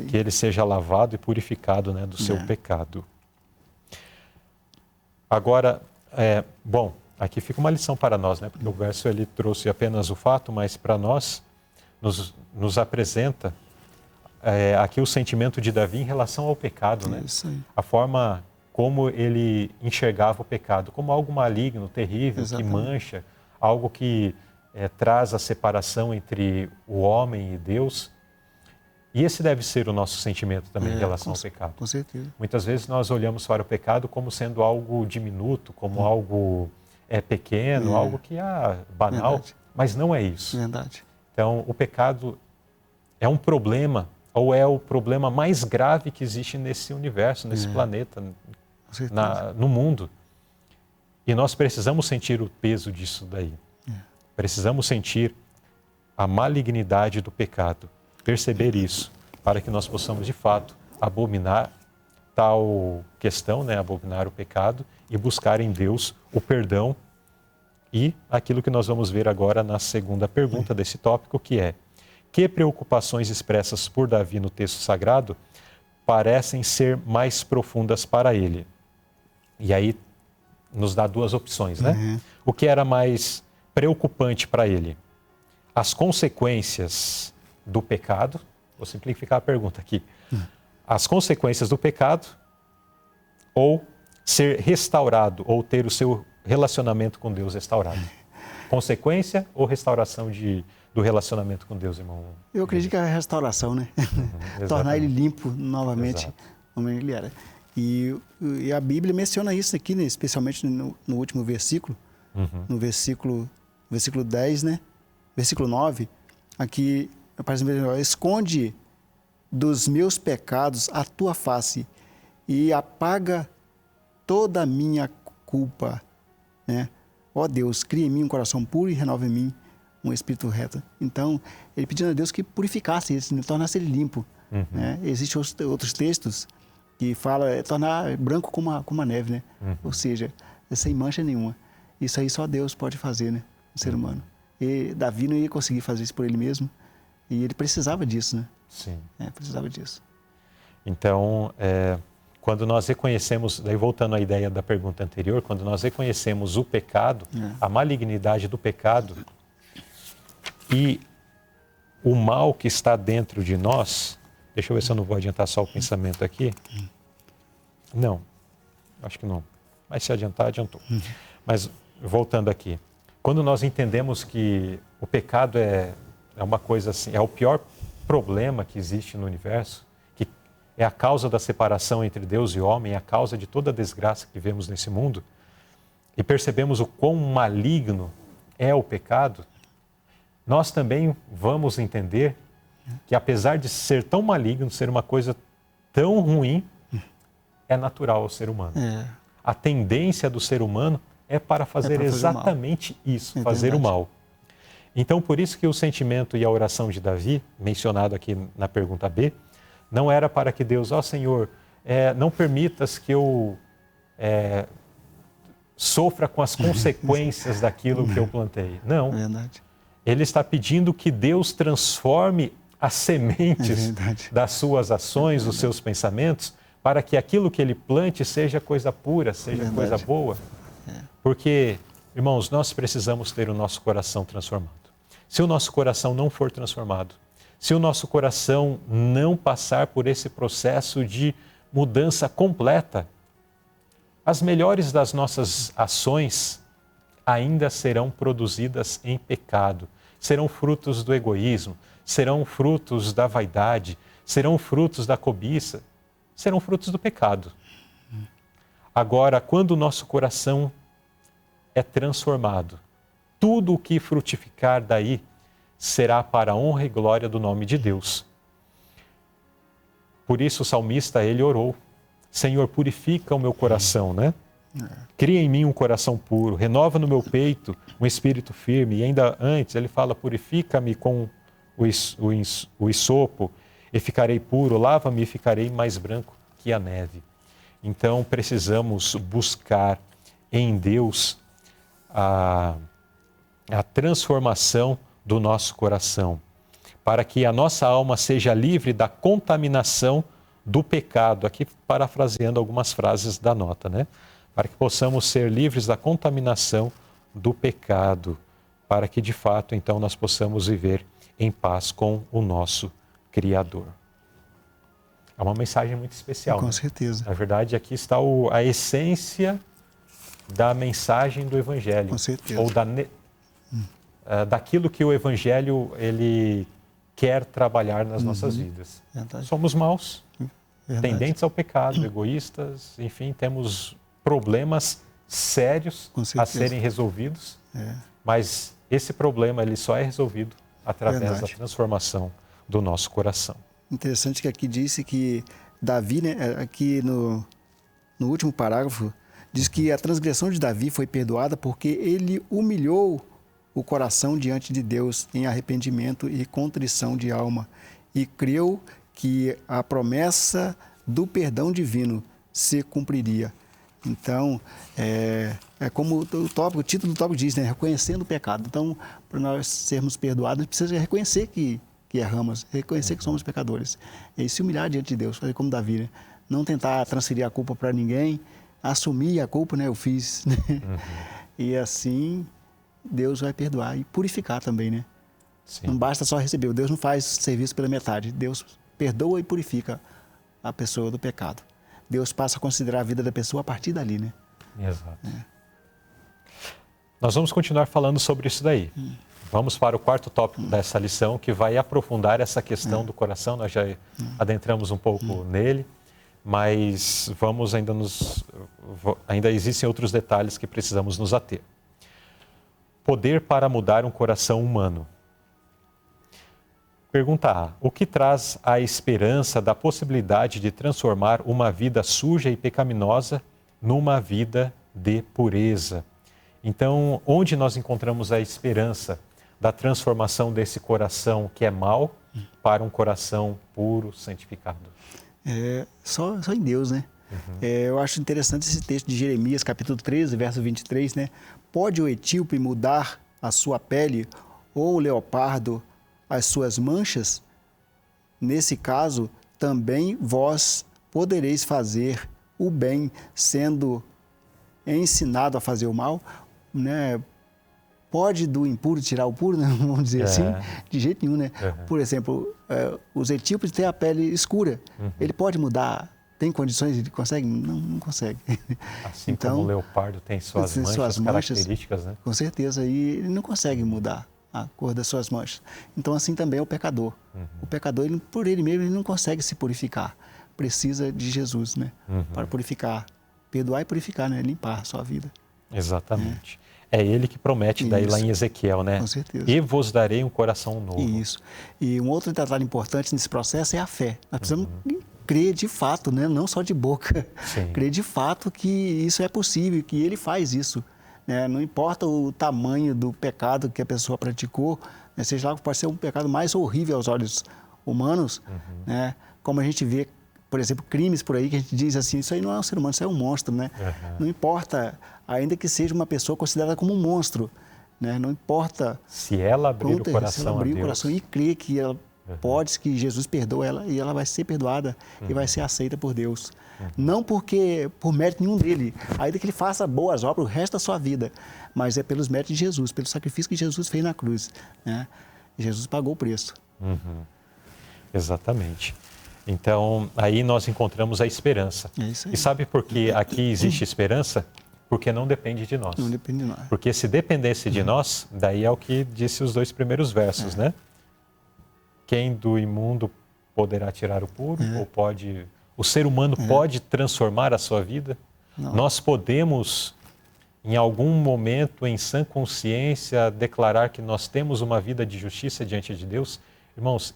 que ele seja lavado e purificado, né, do seu pecado. Agora, bom, aqui fica uma lição para nós, né? Porque o verso ele trouxe apenas o fato, mas para nós nos apresenta aqui o sentimento de Davi em relação ao pecado, né? Isso aí. A forma como ele enxergava o pecado como algo maligno, terrível, que mancha, algo que traz a separação entre o homem e Deus. E esse deve ser o nosso sentimento também em relação ao pecado. Com certeza. Muitas vezes nós olhamos para o pecado como sendo algo diminuto, como algo pequeno, algo que é banal, mas não é isso. Verdade. Então, o pecado é um problema, ou é o problema mais grave que existe nesse universo, nesse planeta, no mundo. E nós precisamos sentir o peso disso daí. Precisamos sentir a malignidade do pecado, perceber isso, para que nós possamos, de fato, abominar tal questão, né? Abominar o pecado e buscar em Deus o perdão e aquilo que nós vamos ver agora na segunda pergunta desse tópico, que é: que preocupações expressas por Davi no texto sagrado parecem ser mais profundas para ele? E aí nos dá duas opções, né? O que era mais preocupante para ele? As consequências do pecado, vou simplificar a pergunta aqui, as consequências do pecado ou ser restaurado ou ter o seu relacionamento com Deus restaurado? Consequência ou restauração do relacionamento com Deus, irmão? Eu acredito que é a restauração, né? Tornar ele limpo novamente, como ele era. E a Bíblia menciona isso aqui, né? Especialmente no último versículo, no versículo 10, né? Versículo 9, aqui aparece melhor: esconde dos meus pecados a tua face e apaga toda a minha culpa, né? Ó Deus, cria em mim um coração puro e renova em mim um espírito reto. Então, ele pedindo a Deus que purificasse ele, tornasse ele limpo. Né? Existem outros textos que falam tornar branco como a neve, né? Ou seja, sem mancha nenhuma. Isso aí só Deus pode fazer, né? O ser humano. E Davi não ia conseguir fazer isso por ele mesmo. E ele precisava disso, né? Sim. Precisava disso. Então, quando nós reconhecemos, daí voltando à ideia da pergunta anterior, quando nós reconhecemos o pecado, a malignidade do pecado e o mal que está dentro de nós, deixa eu ver se eu não vou adiantar só o pensamento aqui. Não, acho que não. Mas se adiantar, adiantou. Mas voltando aqui, quando nós entendemos que o pecado é uma coisa assim, é o pior problema que existe no universo, que é a causa da separação entre Deus e homem, é a causa de toda a desgraça que vemos nesse mundo, e percebemos o quão maligno é o pecado, nós também vamos entender que, apesar de ser tão maligno, ser uma coisa tão ruim, é natural ao ser humano. A tendência do ser humano é para fazer exatamente isso, fazer o mal. Então, por isso que o sentimento e a oração de Davi, mencionado aqui na pergunta B, não era para que Deus, ó Senhor, não permitas que eu sofra com as consequências daquilo que eu plantei. Não. Verdade. Ele está pedindo que Deus transforme as sementes das suas ações, dos seus pensamentos, para que aquilo que ele plante seja coisa pura, seja coisa boa. Porque, irmãos, nós precisamos ter o nosso coração transformado. Se o nosso coração não for transformado, se o nosso coração não passar por esse processo de mudança completa, as melhores das nossas ações ainda serão produzidas em pecado, serão frutos do egoísmo, serão frutos da vaidade, serão frutos da cobiça, serão frutos do pecado. Agora, quando o nosso coração é transformado, tudo o que frutificar daí será para a honra e glória do nome de Deus. Por isso o salmista, ele orou: Senhor, purifica o meu coração, né? Cria em mim um coração puro, renova no meu peito um espírito firme. E ainda antes ele fala: purifica-me com o hisopo e ficarei puro, lava-me e ficarei mais branco que a neve. Então precisamos buscar em Deus a transformação do nosso coração, para que a nossa alma seja livre da contaminação do pecado. Aqui parafraseando algumas frases da nota, né? Para que possamos ser livres da contaminação do pecado, para que de fato então nós possamos viver em paz com o nosso Criador. É uma mensagem muito especial. Com né? certeza. Na verdade, aqui está a essência da mensagem do Evangelho. Com certeza. Ou daquilo que o Evangelho ele quer trabalhar nas nossas vidas. Verdade. Somos maus, Verdade. tendentes ao pecado, egoístas, enfim, temos problemas sérios a serem resolvidos, mas esse problema ele só é resolvido através da transformação do nosso coração. Interessante que aqui disse que Davi, né, aqui no último parágrafo, diz que a transgressão de Davi foi perdoada porque ele humilhou o coração diante de Deus em arrependimento e contrição de alma e creu que a promessa do perdão divino se cumpriria. Então, é como o título do tópico diz, né? Reconhecendo o pecado. Então, para nós sermos perdoados, a gente precisa reconhecer que erramos, reconhecer que somos pecadores. E se humilhar diante de Deus, fazer como Davi, né? Não tentar transferir a culpa para ninguém, assumir a culpa, né? Eu fiz. Né? E assim, Deus vai perdoar e purificar também, né? Sim. Não basta só receber. Deus não faz serviço pela metade. Deus perdoa e purifica a pessoa do pecado. Deus passa a considerar a vida da pessoa a partir dali, né? Exato. Nós vamos continuar falando sobre isso daí. Vamos para o quarto tópico dessa lição, que vai aprofundar essa questão do coração. Nós já adentramos um pouco nele, mas ainda existem outros detalhes que precisamos nos ater. Poder para mudar um coração humano. Pergunta A. O que traz a esperança da possibilidade de transformar uma vida suja e pecaminosa numa vida de pureza? Então, onde nós encontramos a esperança da transformação desse coração que é mau para um coração puro, santificado? Só em Deus, né? Eu acho interessante esse texto de Jeremias, capítulo 13, verso 23, né? Pode o etíope mudar a sua pele ou o leopardo as suas manchas? Nesse caso, também vós podereis fazer o bem, sendo ensinado a fazer o mal, né? Pode do impuro tirar o puro, né? Vamos dizer assim? De jeito nenhum, né? Por exemplo, os etíopes têm a pele escura. Ele pode mudar? Tem condições? Ele consegue? Não consegue. Assim então, como o leopardo tem suas manchas características, né? Com certeza, e ele não consegue mudar a cor das suas manchas. Então, assim também é o pecador. O pecador, por ele mesmo, ele não consegue se purificar. Precisa de Jesus, né? Para purificar, perdoar e purificar, né? Limpar a sua vida. Exatamente. É ele que promete daí lá em Ezequiel, né? Com certeza. E vos darei um coração novo. Isso. E um outro detalhe importante nesse processo é a fé. Nós precisamos crer de fato, né? Não só de boca. Sim. Crer de fato que isso é possível, que ele faz isso. Né? Não importa o tamanho do pecado que a pessoa praticou, né? Seja lá, pode ser um pecado mais horrível aos olhos humanos, né? Como a gente vê, por exemplo, crimes por aí que a gente diz assim, isso aí não é um ser humano, isso é um monstro, né? Não importa, ainda que seja uma pessoa considerada como um monstro, né? Não importa se ela abrir o coração se ela abrir a Deus. O coração e crer que ela pode, que Jesus perdoa ela e ela vai ser perdoada e vai ser aceita por Deus. Não por mérito nenhum dele, ainda que ele faça boas obras o resto da sua vida, mas é pelos méritos de Jesus, pelo sacrifício que Jesus fez na cruz, né? Jesus pagou o preço. Exatamente. Então, aí nós encontramos a esperança. É isso aí. E sabe por que aqui existe esperança? Porque não depende de nós. Não depende de nós. Porque se dependesse de nós, daí é o que disse os 2 primeiros versos, né? Quem do imundo poderá tirar o puro? Ou o ser humano pode transformar a sua vida? Não. Nós podemos, em algum momento, em sã consciência, declarar que nós temos uma vida de justiça diante de Deus? Irmãos,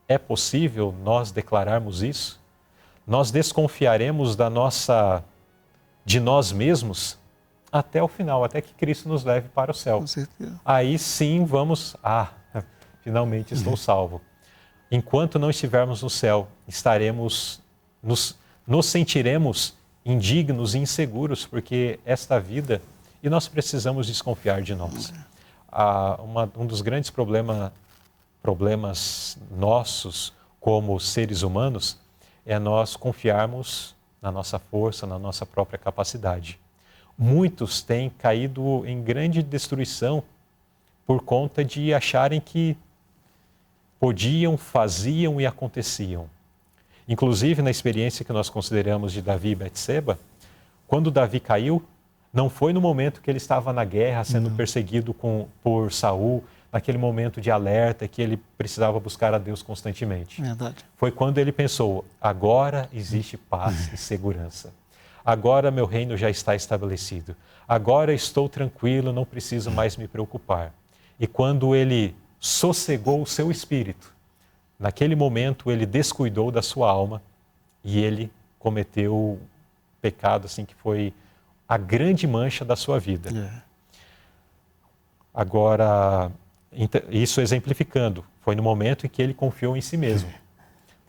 é possível nós declararmos isso? Nós desconfiaremos de nós mesmos até o final, até que Cristo nos leve para o céu. Com certeza. Aí sim vamos, finalmente estou salvo. Enquanto não estivermos no céu, nos sentiremos indignos e inseguros, porque esta vida, e nós precisamos desconfiar de nós. Um dos grandes problemas nossos como seres humanos é nós confiarmos na nossa força, na nossa própria capacidade. Muitos têm caído em grande destruição por conta de acharem que podiam, faziam e aconteciam. Inclusive, na experiência que nós consideramos de Davi e Betseba, quando Davi caiu, não foi no momento que ele estava na guerra, sendo perseguido por Saul, naquele momento de alerta que ele precisava buscar a Deus constantemente. Verdade. Foi quando ele pensou, agora existe paz e segurança. Agora meu reino já está estabelecido. Agora estou tranquilo, não preciso mais me preocupar. E quando ele sossegou o seu espírito, naquele momento ele descuidou da sua alma e ele cometeu pecado assim que foi a grande mancha da sua vida. Agora, isso exemplificando, foi no momento em que ele confiou em si mesmo.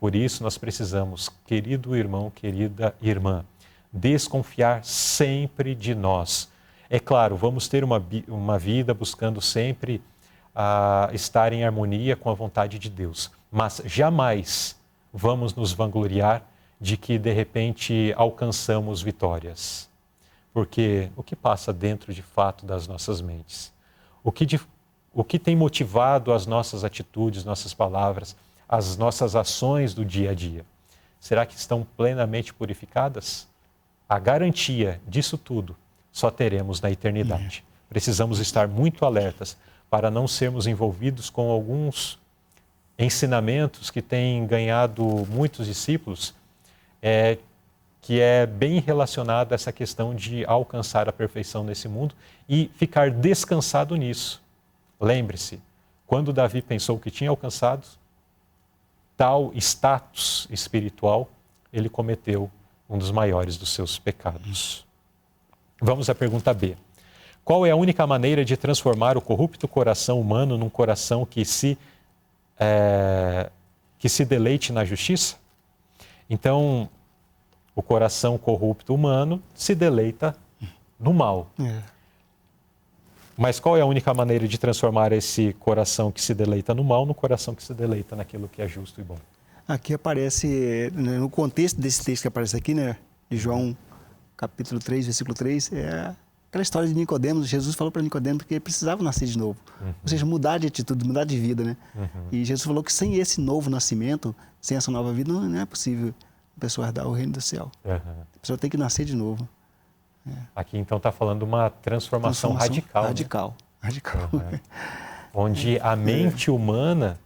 Por isso nós precisamos, querido irmão, querida irmã, desconfiar sempre de nós. É claro, vamos ter uma vida buscando sempre estar em harmonia com a vontade de Deus, mas jamais vamos nos vangloriar de que de repente alcançamos vitórias. Porque o que passa dentro de fato das nossas mentes? O que tem motivado as nossas atitudes, nossas palavras, as nossas ações do dia a dia? Será que estão plenamente purificadas? A garantia disso tudo só teremos na eternidade. Precisamos estar muito alertas para não sermos envolvidos com alguns ensinamentos que têm ganhado muitos discípulos, que é bem relacionado a essa questão de alcançar a perfeição nesse mundo e ficar descansado nisso. Lembre-se, quando Davi pensou que tinha alcançado tal status espiritual, ele cometeu um dos maiores dos seus pecados. Vamos à pergunta B. Qual é a única maneira de transformar o corrupto coração humano num coração que se deleite na justiça? Então, o coração corrupto humano se deleita no mal. Mas qual é a única maneira de transformar esse coração que se deleita no mal no coração que se deleita naquilo que é justo e bom? Aqui aparece, no contexto desse texto que aparece aqui, né, de João capítulo 3, versículo 3, é aquela história de Nicodemos. Jesus falou para Nicodemos que ele precisava nascer de novo. Ou seja, mudar de atitude, mudar de vida, né? E Jesus falou que sem esse novo nascimento, sem essa nova vida, não é possível a pessoa herdar o reino do céu. A pessoa tem que nascer de novo. Aqui então está falando de uma transformação radical. Radical. Onde a mente humana,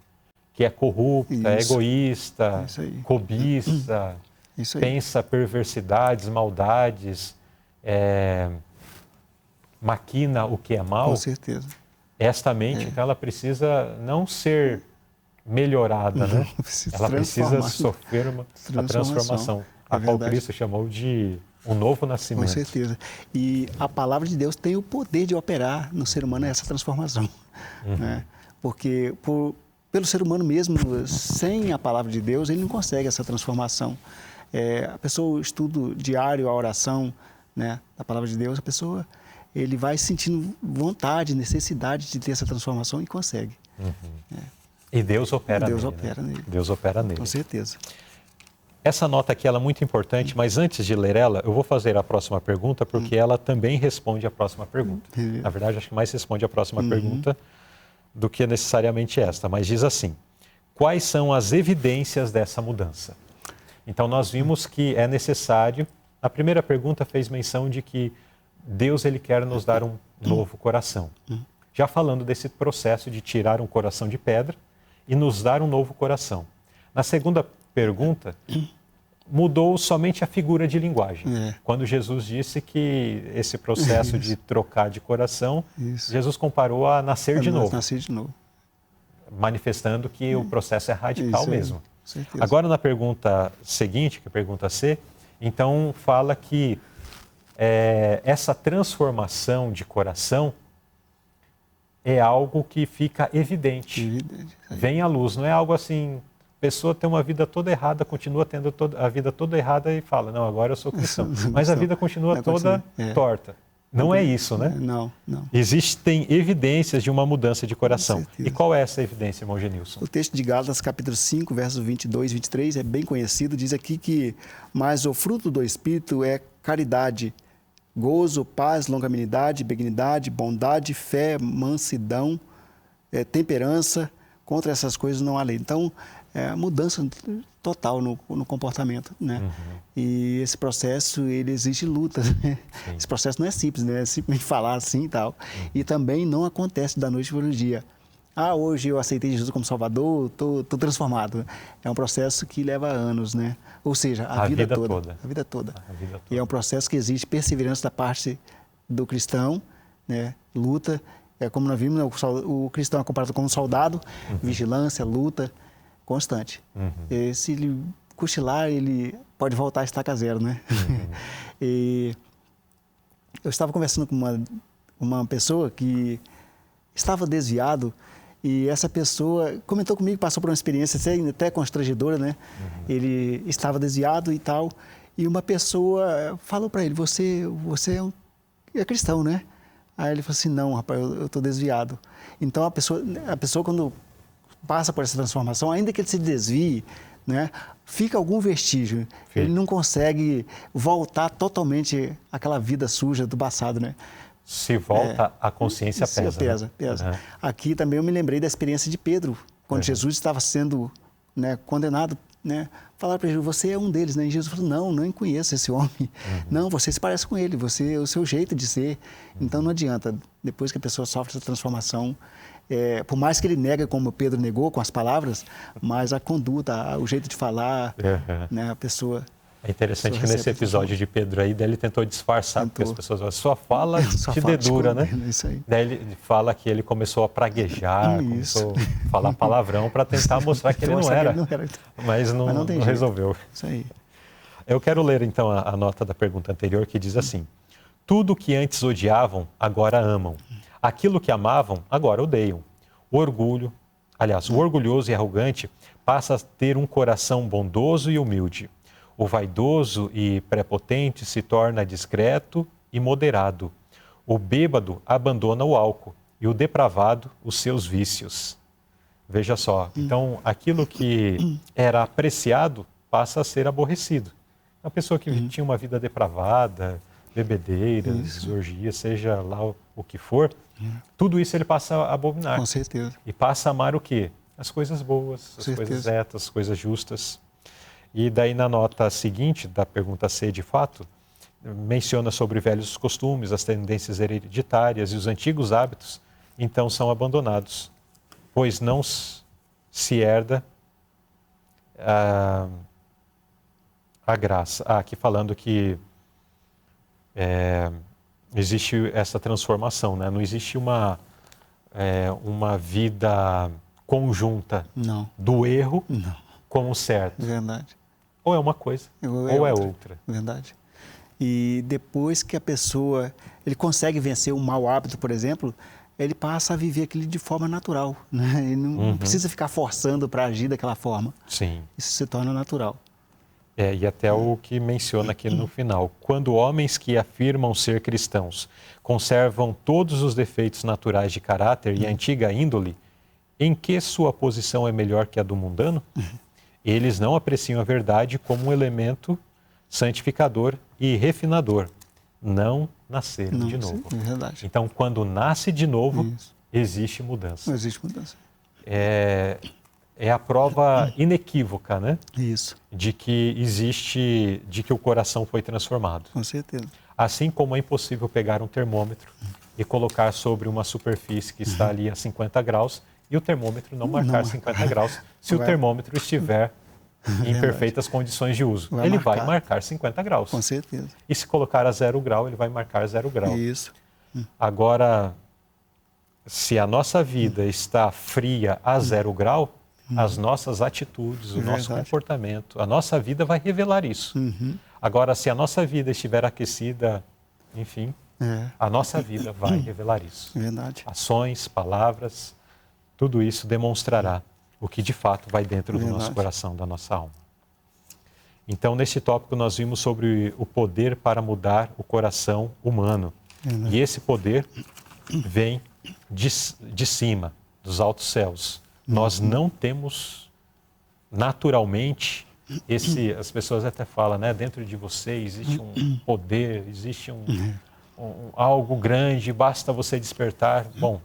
que é corrupta, é egoísta, cobiça, pensa perversidades, maldades, maquina o que é mal. Com certeza. Esta mente, então, ela precisa não ser melhorada, né? Ela precisa sofrer uma transformação, a qual Cristo chamou de um novo nascimento. Com certeza. E a palavra de Deus tem o poder de operar no ser humano essa transformação. Né? Porque pelo ser humano mesmo, sem a palavra de Deus, ele não consegue essa transformação. A pessoa, o estudo diário, a oração, né, da palavra de Deus, a pessoa, ele vai sentindo vontade, necessidade de ter essa transformação e consegue. E Deus opera nele. Deus opera nele. Com certeza. Essa nota aqui ela é muito importante, mas antes de ler ela, eu vou fazer a próxima pergunta, porque ela também responde a próxima pergunta. Na verdade, acho que mais responde a próxima pergunta do que necessariamente esta, mas diz assim: quais são as evidências dessa mudança? Então, nós vimos que é necessário. A primeira pergunta fez menção de que Deus ele quer nos dar um novo coração. Já falando desse processo de tirar um coração de pedra e nos dar um novo coração. Na segunda pergunta, mudou somente a figura de linguagem. Quando Jesus disse que esse processo de trocar de coração, Jesus comparou a nascer de novo. Nascer de novo. Manifestando que o processo é radical mesmo. Agora, na pergunta seguinte, que é a pergunta C, então fala que essa transformação de coração é algo que fica evidente. Evidente. Vem à luz, não é algo assim, a pessoa tem uma vida toda errada, continua tendo a vida toda errada e fala, não, agora eu sou cristão. Mas a vida continua toda torta. Não é isso, né? Não. Existem evidências de uma mudança de coração. E qual é essa evidência, irmão Genilson? O texto de Gálatas, capítulo 5, versos 22 e 23, é bem conhecido. Diz aqui que, mas o fruto do Espírito é caridade, gozo, paz, longanimidade, benignidade, bondade, fé, mansidão, temperança. Contra essas coisas não há lei. Então, é a mudança total no comportamento, né? E esse processo, ele exige luta, né? Esse processo não é simples, né? É simplesmente falar assim e tal. E também não acontece da noite para o dia. Hoje eu aceitei Jesus como Salvador, estou transformado. É um processo que leva anos, né? Ou seja, a vida toda. A vida toda. E é um processo que exige perseverança da parte do cristão, né? Luta. Como nós vimos, o cristão é comparado como um soldado, vigilância, luta constante. E se ele cochilar, ele pode voltar a estaca zero, né? E eu estava conversando com uma pessoa que estava desviado e essa pessoa comentou comigo, passou por uma experiência até constrangedora, né? Ele estava desviado e tal, e uma pessoa falou para ele, você é cristão, né? Aí ele falou assim, não, rapaz, eu estou desviado. Então, a pessoa quando passa por essa transformação, ainda que ele se desvie, né, fica algum vestígio. Sim. Ele não consegue voltar totalmente àquela vida suja do passado, né? Se volta, a consciência pesa. Pesa. Aqui também eu me lembrei da experiência de Pedro, quando Jesus estava sendo, né, condenado, né? Falaram para Jesus, você é um deles, né? E Jesus falou, não conheço esse homem. Não, você se parece com ele, você é o seu jeito de ser. Então não adianta, depois que a pessoa sofre essa transformação, por mais que ele nega como Pedro negou com as palavras, mas a conduta, o jeito de falar, né, a pessoa... É interessante que nesse episódio de Pedro aí, daí ele tentou disfarçar, porque as pessoas falam, sua fala te dedura, né? Isso aí. Daí ele fala que ele começou a praguejar, começou a falar palavrão para tentar mostrar que ele não era. Mas não resolveu. Isso aí. Eu quero ler então a nota da pergunta anterior, que diz assim, tudo que antes odiavam, agora amam. Aquilo que amavam, agora odeiam. O orgulhoso e arrogante passa a ter um coração bondoso e humilde. O vaidoso e prepotente se torna discreto e moderado. O bêbado abandona o álcool e o depravado os seus vícios. Veja só, então aquilo que era apreciado passa a ser aborrecido. Uma pessoa que tinha uma vida depravada, bebedeiras, orgias, seja lá o que for, tudo isso ele passa a abominar. Com certeza. E passa a amar o quê? As coisas boas, as coisas retas, as coisas justas. E daí na nota seguinte, da pergunta C de fato, menciona sobre velhos costumes, as tendências hereditárias e os antigos hábitos, então são abandonados, pois não se herda a graça. Aqui falando que existe essa transformação, né? Não existe uma vida conjunta do erro com o certo. Verdade. Ou é uma coisa, ou é outra. Verdade. E depois que a pessoa ele consegue vencer um mau hábito, por exemplo, ele passa a viver aquilo de forma natural, né? Ele não precisa ficar forçando para agir daquela forma. Sim. Isso se torna natural. E até o que menciona aqui no final. Quando homens que afirmam ser cristãos conservam todos os defeitos naturais de caráter e a antiga índole, em que sua posição é melhor que a do mundano? Eles não apreciam a verdade como um elemento santificador e refinador. Não nasceram de novo. É verdade. Então, quando nasce de novo, existe mudança. Não existe mudança. É a prova inequívoca, né? Isso. De que o coração foi transformado. Com certeza. Assim como é impossível pegar um termômetro e colocar sobre uma superfície que está ali a 50 graus e o termômetro não marcar 50 graus se o termômetro estiver em perfeitas condições de uso. Ele vai marcar 50 graus. Com certeza. E se colocar a 0 grau, ele vai marcar 0 grau. Isso. Agora, se a nossa vida está fria a 0 grau, as nossas atitudes, o nosso comportamento, a nossa vida vai revelar isso. Agora, se a nossa vida estiver aquecida, enfim, A nossa vida vai revelar isso. Verdade. Ações, palavras, tudo isso demonstrará o que de fato vai dentro do nosso coração, da nossa alma. Então, neste tópico, nós vimos sobre o poder para mudar o coração humano. E esse poder vem de cima, dos altos céus. Nós não temos naturalmente as pessoas até falam, né? Dentro de você existe um poder, existe algo grande, basta você despertar. Bom,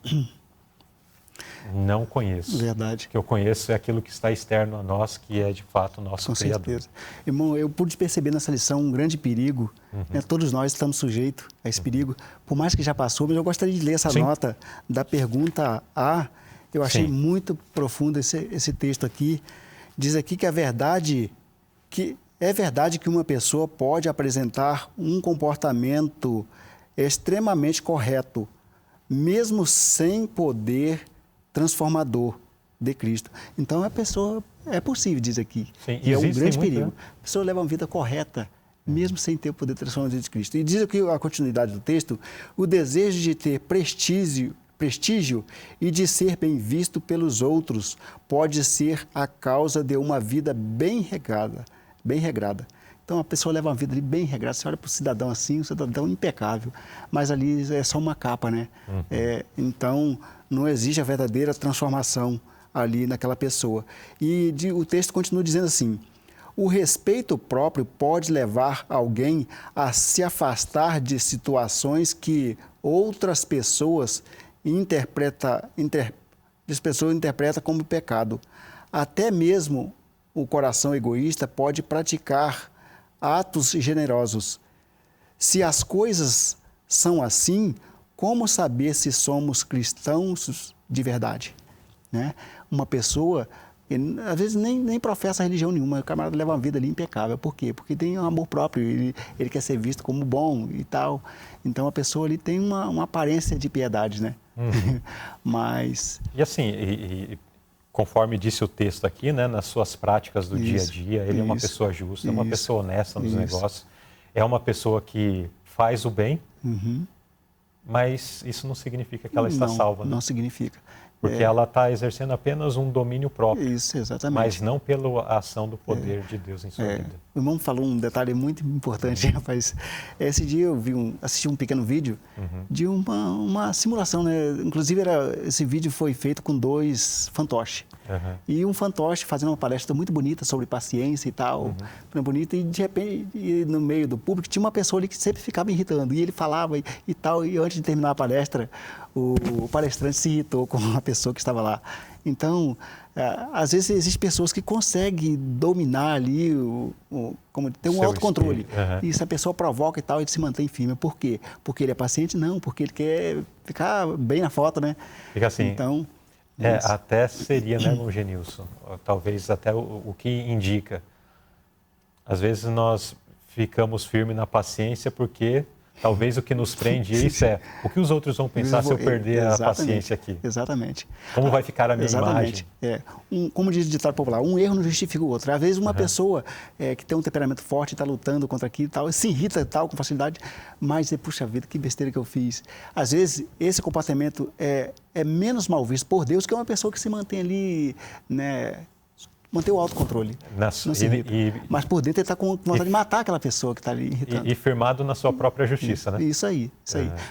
não conheço. Verdade. O que eu conheço é aquilo que está externo a nós, que é de fato o nosso Criador. Com certeza. Irmão, eu pude perceber nessa lição um grande perigo. Né? Todos nós estamos sujeitos a esse perigo. Por mais que já passou, mas eu gostaria de ler essa nota da pergunta A. Eu achei muito profundo esse texto aqui. Diz aqui que é verdade que uma pessoa pode apresentar um comportamento extremamente correto, mesmo sem poder transformador de Cristo. Então, a pessoa, é possível, diz aqui. Sim, e é um grande perigo. A pessoa leva uma vida correta, mesmo sem ter o poder transformador de Cristo. E diz aqui a continuidade do texto, o desejo de ter prestígio e de ser bem visto pelos outros pode ser a causa de uma vida bem regrada. Então, a pessoa leva uma vida ali bem regrada. Você olha para o cidadão assim, um cidadão impecável, mas ali é só uma capa, né? Então, não existe a verdadeira transformação ali naquela pessoa. E o texto continua dizendo assim, o respeito próprio pode levar alguém a se afastar de situações que outras pessoas interpretam como pecado. Até mesmo o coração egoísta pode praticar atos generosos. Se as coisas são assim, como saber se somos cristãos de verdade? Né? Uma pessoa, às vezes, nem professa religião nenhuma, o camarada leva uma vida ali impecável. Por quê? Porque tem um amor próprio, ele quer ser visto como bom e tal. Então, a pessoa ali tem uma aparência de piedade, né? Mas... E assim, conforme disse o texto aqui, né, nas suas práticas do dia a dia, ele é uma pessoa justa, é uma pessoa honesta nos negócios, é uma pessoa que faz o bem, mas isso não significa que ela está salva. Né? Não significa. Porque ela está exercendo apenas um domínio próprio. Isso, exatamente. Mas não pela ação do poder de Deus em sua vida. O irmão falou um detalhe muito importante, rapaz. Esse dia eu assisti um pequeno vídeo de uma simulação, né? Inclusive, esse vídeo foi feito com 2 fantoches. E um fantoche fazendo uma palestra muito bonita sobre paciência e tal, bonita, e de repente, no meio do público, tinha uma pessoa ali que sempre ficava irritando, e ele falava e tal, e antes de terminar a palestra, o palestrante se irritou com a pessoa que estava lá. Então, às vezes existem pessoas que conseguem dominar ali, como ter um autocontrole. E se a pessoa provoca e tal, ele se mantém firme. Por quê? Porque ele é paciente? Não, porque ele quer ficar bem na foto, né? Fica assim. Então, até seria, né, irmão Genilson? Talvez até o que indica. Às vezes nós ficamos firmes na paciência porque talvez o que nos prende isso é o que os outros vão pensar se eu perder a paciência aqui. Exatamente. Como vai ficar a minha imagem? Como diz o ditado popular, um erro não justifica o outro. Às vezes uma pessoa que tem um temperamento forte, está lutando contra aquilo e tal, se irrita e tal com facilidade, mas puxa vida, que besteira que eu fiz. Às vezes esse comportamento é menos mal visto por Deus que uma pessoa que se mantém ali, né, manter o autocontrole. Mas por dentro ele está com vontade de matar aquela pessoa que está ali irritando. E firmado na sua própria justiça, né? Isso aí.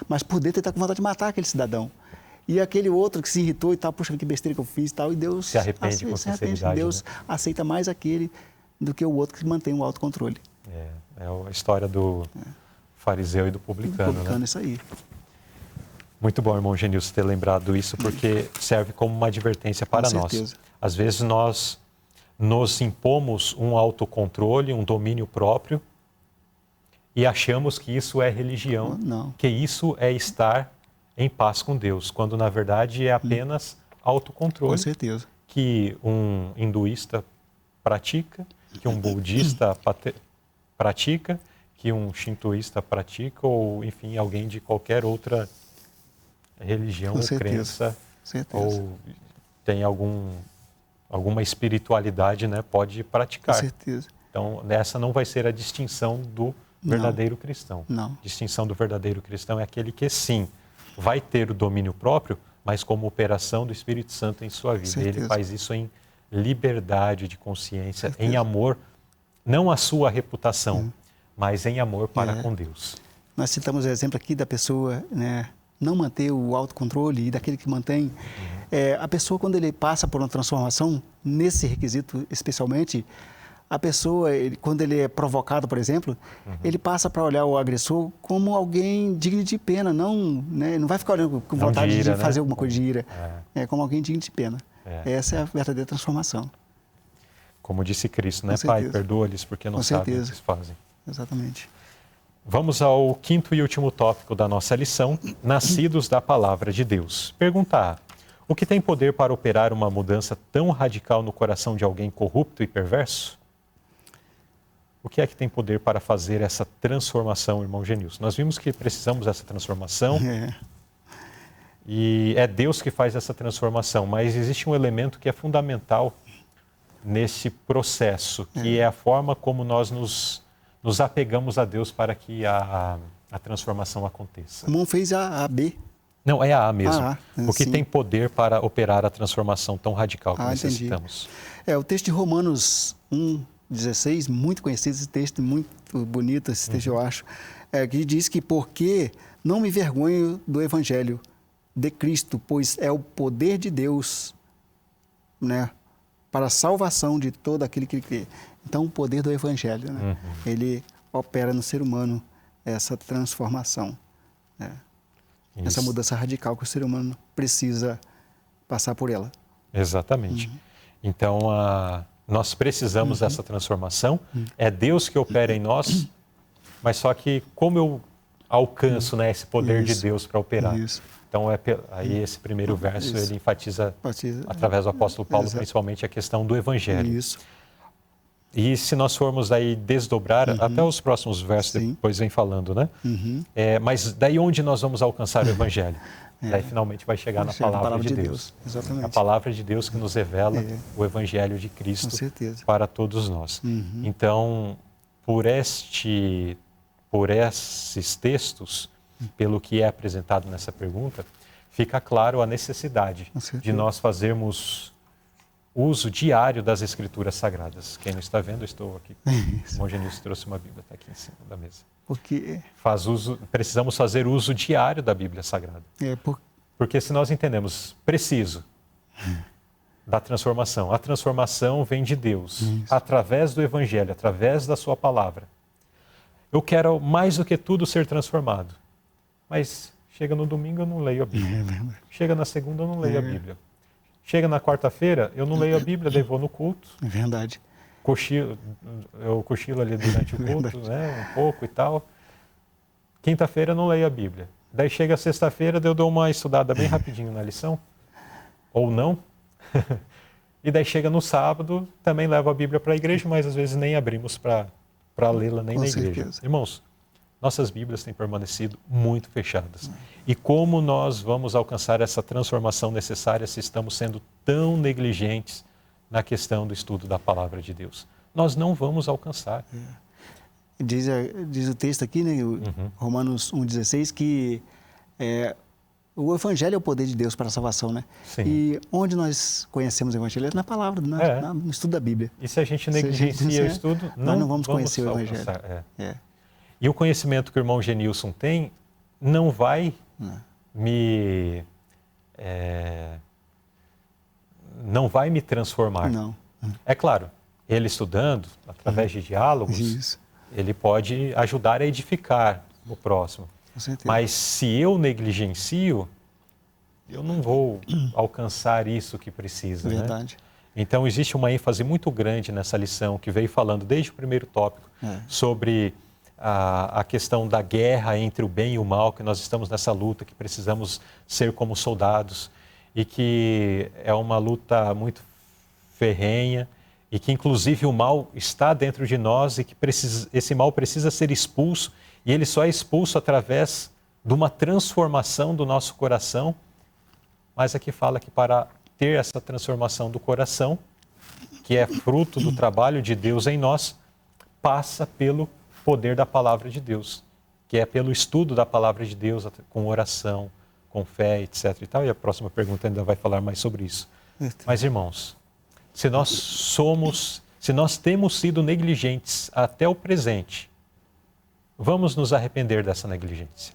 Mas por dentro ele está com vontade de matar aquele cidadão. E aquele outro que se irritou e tal, puxa, que besteira que eu fiz e tal, e Deus se arrepende com sinceridade. Deus aceita mais aquele do que o outro que mantém o autocontrole. É a história do fariseu e do publicano, né? Isso aí. Muito bom, irmão Genilson, ter lembrado isso, porque serve como uma advertência para nós. Às vezes nós nos impomos um autocontrole, um domínio próprio e achamos que isso é religião, que isso é estar em paz com Deus, quando na verdade é apenas autocontrole. Com certeza. Que um hinduísta pratica, que um budista pratica, que um shintoísta pratica, ou enfim, alguém de qualquer outra religião ou crença, ou tem alguma espiritualidade, né, pode praticar. Com certeza. Então, essa não vai ser a distinção do verdadeiro cristão. Não. Distinção do verdadeiro cristão é aquele que, sim, vai ter o domínio próprio, mas como operação do Espírito Santo em sua vida. Certeza. Ele faz isso em liberdade de consciência, Certeza. em amor, não à sua reputação, mas em amor para com Deus. Nós citamos o exemplo aqui da pessoa, né, não manter o autocontrole e daquele que mantém. A pessoa, quando ele passa por uma transformação, nesse requisito especialmente, a pessoa, quando ele é provocado, por exemplo, ele passa para olhar o agressor como alguém digno de pena, não, né, não vai ficar olhando com vontade de fazer alguma coisa de ira, como alguém digno de pena. Essa é a verdadeira transformação. Como disse Cristo, né, Com Pai, certeza. perdoa-lhes porque não Com sabem o que certeza. eles fazem. Exatamente. Vamos ao quinto e último tópico da nossa lição, nascidos da palavra de Deus. Pergunta A. O que tem poder para operar uma mudança tão radical no coração de alguém corrupto e perverso? O que é que tem poder para fazer essa transformação, irmão Genilson? Nós vimos que precisamos dessa transformação e é Deus que faz essa transformação, mas existe um elemento que é fundamental nesse processo, que é a forma como nós nos apegamos a Deus para que a transformação aconteça. O irmão fez a B. Não, é a A mesmo. O que sim. tem poder para operar a transformação tão radical que necessitamos. O texto de Romanos 1:16, muito conhecido esse texto, muito bonito esse texto, eu acho, que diz que porque não me vergonho do Evangelho de Cristo, pois é o poder de Deus, né, para a salvação de todo aquele que crê. Então, o poder do Evangelho, né, ele opera no ser humano essa transformação, né, essa mudança radical que o ser humano precisa passar por ela. Exatamente. Então, nós precisamos dessa transformação. É Deus que opera em nós, mas só que como eu alcanço, né, esse poder de Deus para operar? Isso. Então, aí esse primeiro verso, ele enfatiza, através do apóstolo Paulo, principalmente a questão do Evangelho. Isso. E se nós formos aí desdobrar, até os próximos versos depois vem falando, né? Mas daí onde nós vamos alcançar o Evangelho? Daí finalmente vai chegar na palavra de Deus. Exatamente. A palavra de Deus que nos revela o Evangelho de Cristo para todos nós. Então, por esses textos, pelo que é apresentado nessa pergunta, fica claro a necessidade de nós fazermos uso diário das Escrituras Sagradas. Quem não está vendo, eu estou aqui. O irmão Genilson trouxe uma Bíblia, está aqui em cima da mesa. Precisamos fazer uso diário da Bíblia Sagrada. Porque se nós entendemos, preciso da transformação. A transformação vem de Deus, através do Evangelho, através da sua palavra. Eu quero mais do que tudo ser transformado. Mas chega no domingo, eu não leio a Bíblia. Chega na segunda, eu não leio a Bíblia. Chega na quarta-feira, eu não leio a Bíblia, daí vou no culto. É verdade. Eu cochilo ali durante o culto, né, um pouco e tal. Quinta-feira, eu não leio a Bíblia. Daí chega sexta-feira, eu dou uma estudada bem rapidinho na lição. Ou não. E daí chega no sábado, também levo a Bíblia para a igreja, mas às vezes nem abrimos para lê-la nem na igreja. Irmãos, nossas Bíblias têm permanecido muito fechadas. E como nós vamos alcançar essa transformação necessária se estamos sendo tão negligentes na questão do estudo da palavra de Deus? Nós não vamos alcançar. Diz o texto aqui, né, Romanos 1:16, que o Evangelho é o poder de Deus para a salvação, né? Sim. E onde nós conhecemos o Evangelho? É na palavra, no estudo da Bíblia. E se a gente negligencia o estudo, nós não vamos conhecer o Evangelho. E o conhecimento que o irmão Genilson tem não vai não vai me transformar. Não. É claro, ele estudando, através de diálogos, ele pode ajudar a edificar o próximo. Com certeza. Mas se eu negligencio, eu não vou alcançar isso que precisa. Verdade. Né? Então existe uma ênfase muito grande nessa lição que veio falando desde o primeiro tópico sobre a questão da guerra entre o bem e o mal, que nós estamos nessa luta, que precisamos ser como soldados e que é uma luta muito ferrenha e que inclusive o mal está dentro de nós e que esse mal precisa ser expulso e ele só é expulso através de uma transformação do nosso coração. Mas aqui fala que para ter essa transformação do coração, que é fruto do trabalho de Deus em nós, passa pelo poder da palavra de Deus, que é pelo estudo da palavra de Deus, com oração, com fé, etc. e tal. E a próxima pergunta ainda vai falar mais sobre isso. Mas, irmãos, se nós temos sido negligentes até o presente, vamos nos arrepender dessa negligência.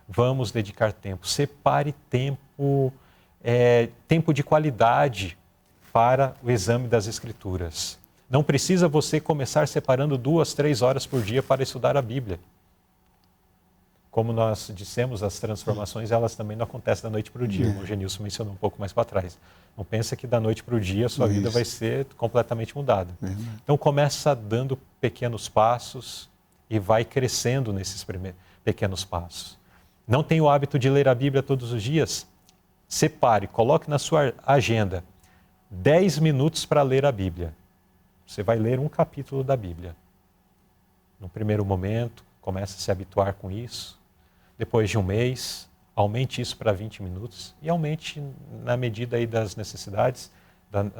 Vamos dedicar tempo. Separe tempo, tempo de qualidade para o exame das Escrituras. Não precisa você começar separando 2, 3 horas por dia para estudar a Bíblia. Como nós dissemos, as transformações, elas também não acontecem da noite para o dia. O Genilson mencionou um pouco mais para trás. Não pensa que da noite para o dia a sua vida vai ser completamente mudada. Então começa dando pequenos passos e vai crescendo nesses pequenos passos. Não tem o hábito de ler a Bíblia todos os dias? Separe, coloque na sua agenda 10 minutos para ler a Bíblia. Você vai ler um capítulo da Bíblia. No primeiro momento, comece a se habituar com isso. Depois de um mês, aumente isso para 20 minutos e aumente na medida aí das necessidades,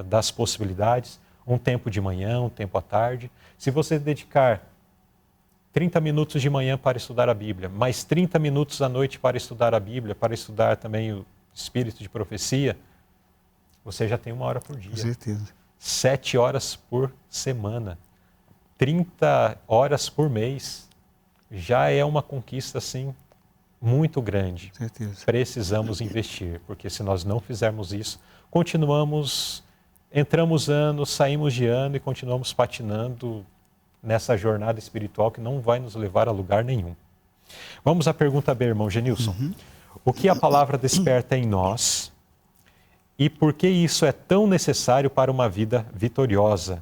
das possibilidades, um tempo de manhã, um tempo à tarde. Se você dedicar 30 minutos de manhã para estudar a Bíblia, mais 30 minutos à noite para estudar a Bíblia, para estudar também o espírito de profecia, você já tem 1 hora por dia. Com certeza. 7 horas por semana, 30 horas por mês, já é uma conquista assim muito grande. Com certeza. Precisamos investir, porque se nós não fizermos isso, entramos ano, saímos de ano e continuamos patinando nessa jornada espiritual que não vai nos levar a lugar nenhum. Vamos à pergunta B, irmão Genilson. O que a palavra desperta em nós e por que isso é tão necessário para uma vida vitoriosa?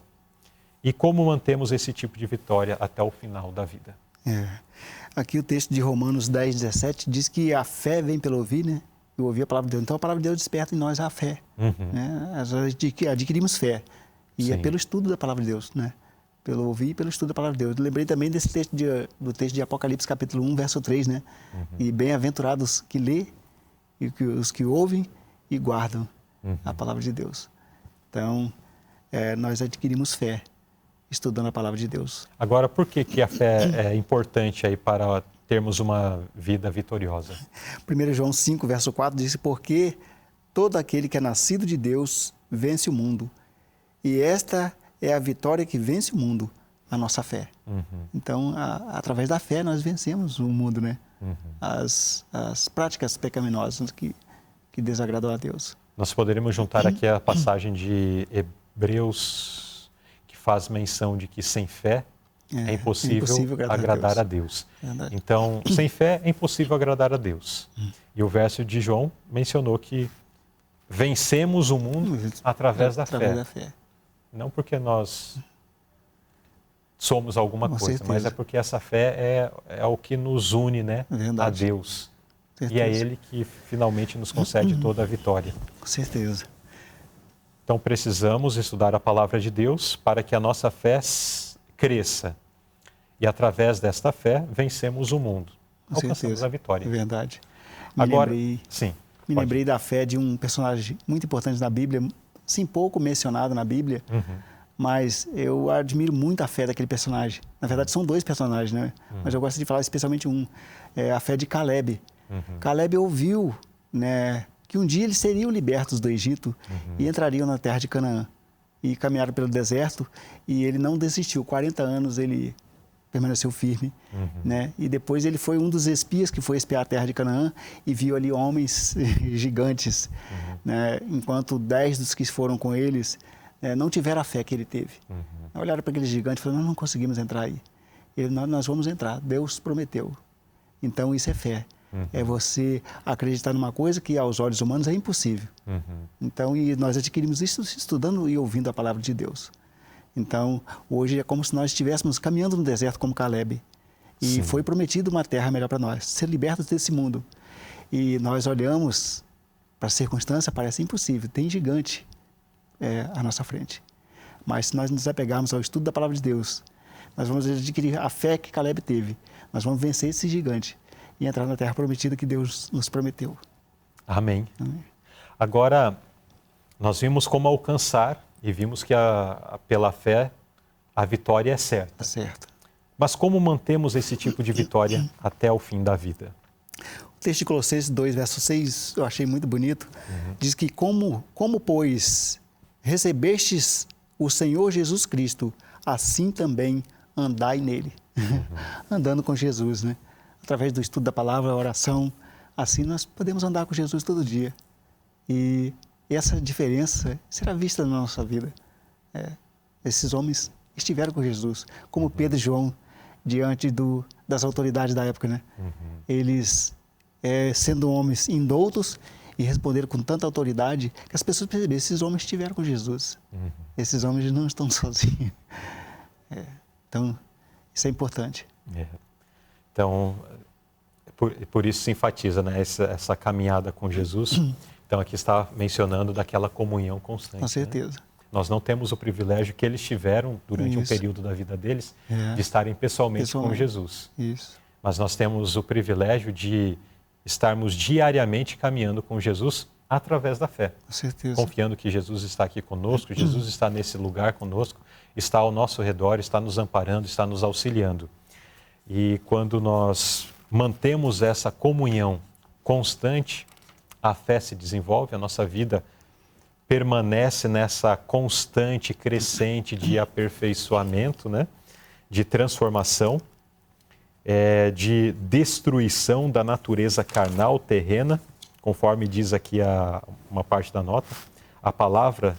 E como mantemos esse tipo de vitória até o final da vida? Aqui o texto de Romanos 10, 17 diz que a fé vem pelo ouvir, né? E ouvir a palavra de Deus. Então a palavra de Deus desperta em nós a fé. Né? Nós adquirimos fé. E é pelo estudo da palavra de Deus, né? Pelo ouvir e pelo estudo da palavra de Deus. Eu lembrei também desse texto do texto de Apocalipse, capítulo 1, verso 3, né? E bem-aventurados que lê, e os que ouvem e guardam a palavra de Deus. Então, nós adquirimos fé estudando a palavra de Deus. Agora, por que a fé é importante aí para termos uma vida vitoriosa? 1 João 5, verso 4 diz: porque todo aquele que é nascido de Deus vence o mundo. E esta é a vitória que vence o mundo, a nossa fé. Então, através da fé, nós vencemos o mundo, né? As práticas pecaminosas que desagradam a Deus. Nós poderíamos juntar aqui a passagem de Hebreus, que faz menção de que sem fé é impossível agradar a Deus. Então, sem fé é impossível agradar a Deus. E o verso de João mencionou que vencemos o mundo através da fé. Não porque nós somos alguma coisa, mas é porque essa fé é o que nos une, né, a Deus. E é Ele que finalmente nos concede toda a vitória. Com certeza. Então precisamos estudar a palavra de Deus para que a nossa fé cresça. E através desta fé vencemos o mundo. Alcançamos a vitória. É verdade. Me lembrei da fé de um personagem muito importante na Bíblia, sim, pouco mencionado na Bíblia, mas eu admiro muito a fé daquele personagem. Na verdade, são 2 personagens, né? Mas eu gosto de falar especialmente um. É a fé de Caleb. Caleb ouviu, né, que um dia eles seriam libertos do Egito e entrariam na terra de Canaã. E caminharam pelo deserto e ele não desistiu. 40 anos ele permaneceu firme, né? E depois ele foi um dos espias que foi espiar a terra de Canaã e viu ali homens gigantes, né? Enquanto 10 dos que foram com eles não tiveram a fé que ele teve. Olharam para aquele gigante e falaram: nós não conseguimos entrar aí. Nós vamos entrar, Deus prometeu. Então isso é fé. É você acreditar numa coisa que aos olhos humanos é impossível. Então, e nós adquirimos isso estudando e ouvindo a palavra de Deus. Então, hoje é como se nós estivéssemos caminhando no deserto como Caleb. E foi prometido uma terra melhor para nós, ser libertos desse mundo. E nós olhamos para a circunstância, parece impossível, tem gigante à nossa frente. Mas se nós nos apegarmos ao estudo da palavra de Deus, nós vamos adquirir a fé que Caleb teve. Nós vamos vencer esse gigante e entrar na terra prometida que Deus nos prometeu. Amém. Agora, nós vimos como alcançar e vimos que pela fé a vitória é certa. Tá certo. Mas como mantemos esse tipo de vitória até o fim da vida? O texto de Colossenses 2, verso 6, eu achei muito bonito. Diz que como, pois, recebestes o Senhor Jesus Cristo, assim também andai nele. Andando com Jesus, né? Através do estudo da palavra, a oração, assim nós podemos andar com Jesus todo dia. E essa diferença será vista na nossa vida. Esses homens estiveram com Jesus, como Pedro e João, diante das autoridades da época, né? Eles, sendo homens indoutos, e responderam com tanta autoridade que as pessoas perceberam, esses homens estiveram com Jesus. Esses homens não estão sozinhos. Então, isso é importante. Então, por isso se enfatiza, né, essa caminhada com Jesus. Então, aqui está mencionando daquela comunhão constante. Com certeza. Né? Nós não temos o privilégio que eles tiveram durante um período da vida deles de estarem pessoalmente com Jesus. Isso. Mas nós temos o privilégio de estarmos diariamente caminhando com Jesus através da fé. Com certeza. Confiando que Jesus está aqui conosco, Jesus está nesse lugar conosco, está ao nosso redor, está nos amparando, está nos auxiliando. E quando nós mantemos essa comunhão constante, a fé se desenvolve, a nossa vida permanece nessa constante, crescente de aperfeiçoamento, né? De transformação, de destruição da natureza carnal terrena, conforme diz aqui uma parte da nota. A palavra,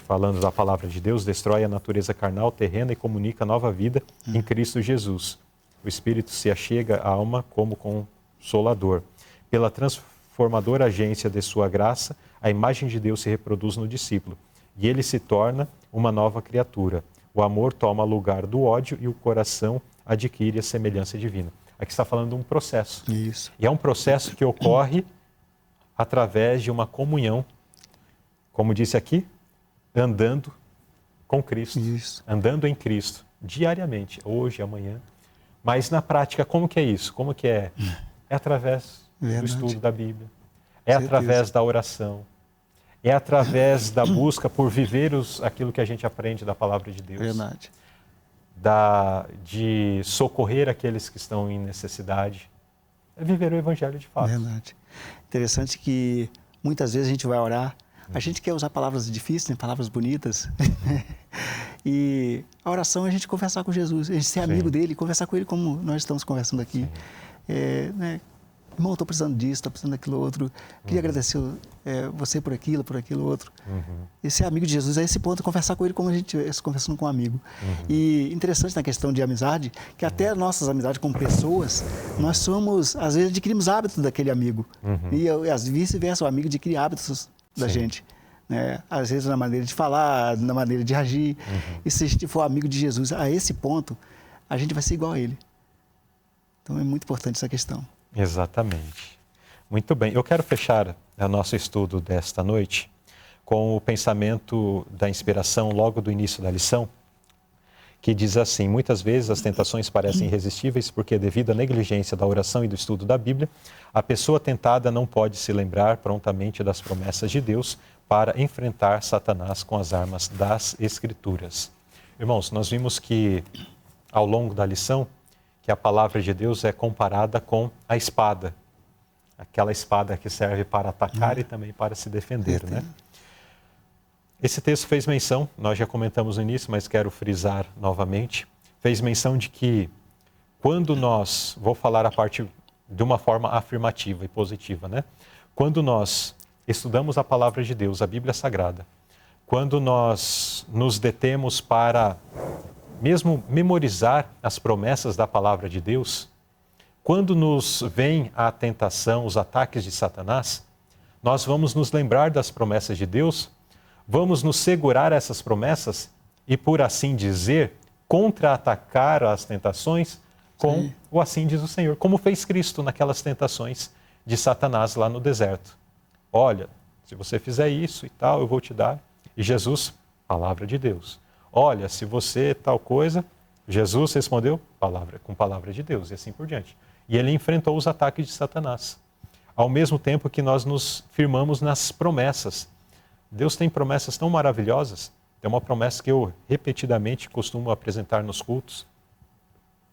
falando da palavra de Deus, destrói a natureza carnal terrena e comunica nova vida em Cristo Jesus. O Espírito se achega à alma como consolador. Pela transformadora agência de sua graça, a imagem de Deus se reproduz no discípulo e ele se torna uma nova criatura. O amor toma lugar do ódio e o coração adquire a semelhança divina. Aqui está falando de um processo. Isso. E é um processo que ocorre através de uma comunhão, como disse aqui, andando com Cristo, andando em Cristo, diariamente, hoje, amanhã. Mas na prática, como que é isso? Como que é? É através do estudo da Bíblia, é através da oração, é através da busca por viver aquilo que a gente aprende da palavra de Deus. Verdade. De socorrer aqueles que estão em necessidade. É viver o Evangelho de fato. Verdade. Interessante que muitas vezes a gente vai orar, a gente quer usar palavras difíceis, né? Palavras bonitas. E a oração é a gente conversar com Jesus, a gente ser amigo dele, conversar com ele como nós estamos conversando aqui. Né? Irmão, estou precisando disso, estou precisando daquilo outro. Queria agradecer você por aquilo outro. E ser amigo de Jesus, a esse ponto, conversar com ele como a gente estivesse conversando com um amigo. E interessante na questão de amizade, que até nossas amizades com pessoas, nós somos, às vezes, adquirimos hábitos daquele amigo. E às vice-versa, o amigo adquire hábitos da gente. Né? Às vezes na maneira de falar, na maneira de agir. E se a gente for amigo de Jesus, a esse ponto, a gente vai ser igual a ele. Então é muito importante essa questão. Exatamente. Muito bem. Eu quero fechar o nosso estudo desta noite com o pensamento da inspiração logo do início da lição, que diz assim: muitas vezes as tentações parecem irresistíveis porque, devido à negligência da oração e do estudo da Bíblia, a pessoa tentada não pode se lembrar prontamente das promessas de Deus para enfrentar Satanás com as armas das Escrituras. Irmãos, nós vimos que, ao longo da lição, que a palavra de Deus é comparada com a espada, aquela espada que serve para atacar e também para se defender, né? Esse texto fez menção, nós já comentamos no início, mas quero frisar novamente, fez menção de que quando nós, vou falar a parte de uma forma afirmativa e positiva, né? Quando nós estudamos a palavra de Deus, a Bíblia Sagrada, quando nós nos detemos para mesmo memorizar as promessas da palavra de Deus, quando nos vem a tentação, os ataques de Satanás, nós vamos nos lembrar das promessas de Deus, vamos nos segurar essas promessas e, por assim dizer, contra-atacar as tentações com o assim diz o Senhor, como fez Cristo naquelas tentações de Satanás lá no deserto. Olha, se você fizer isso e tal, eu vou te dar. E Jesus, palavra de Deus. Olha, se você tal coisa, Jesus respondeu com palavra de Deus e assim por diante. E ele enfrentou os ataques de Satanás. Ao mesmo tempo que nós nos firmamos nas promessas. Deus tem promessas tão maravilhosas. Tem uma promessa que eu repetidamente costumo apresentar nos cultos.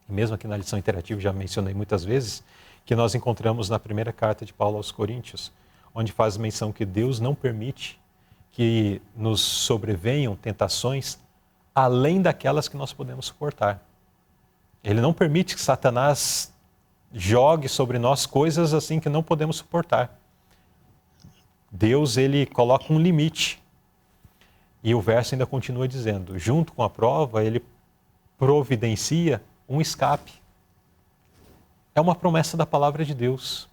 e mesmo aqui na lição interativa já mencionei muitas vezes, que nós encontramos na primeira carta de Paulo aos Coríntios, onde faz menção que Deus não permite que nos sobrevenham tentações além daquelas que nós podemos suportar. Ele não permite que Satanás jogue sobre nós coisas assim que não podemos suportar. Deus, ele coloca um limite. E o verso ainda continua dizendo, junto com a prova, ele providencia um escape. É uma promessa da palavra de Deus.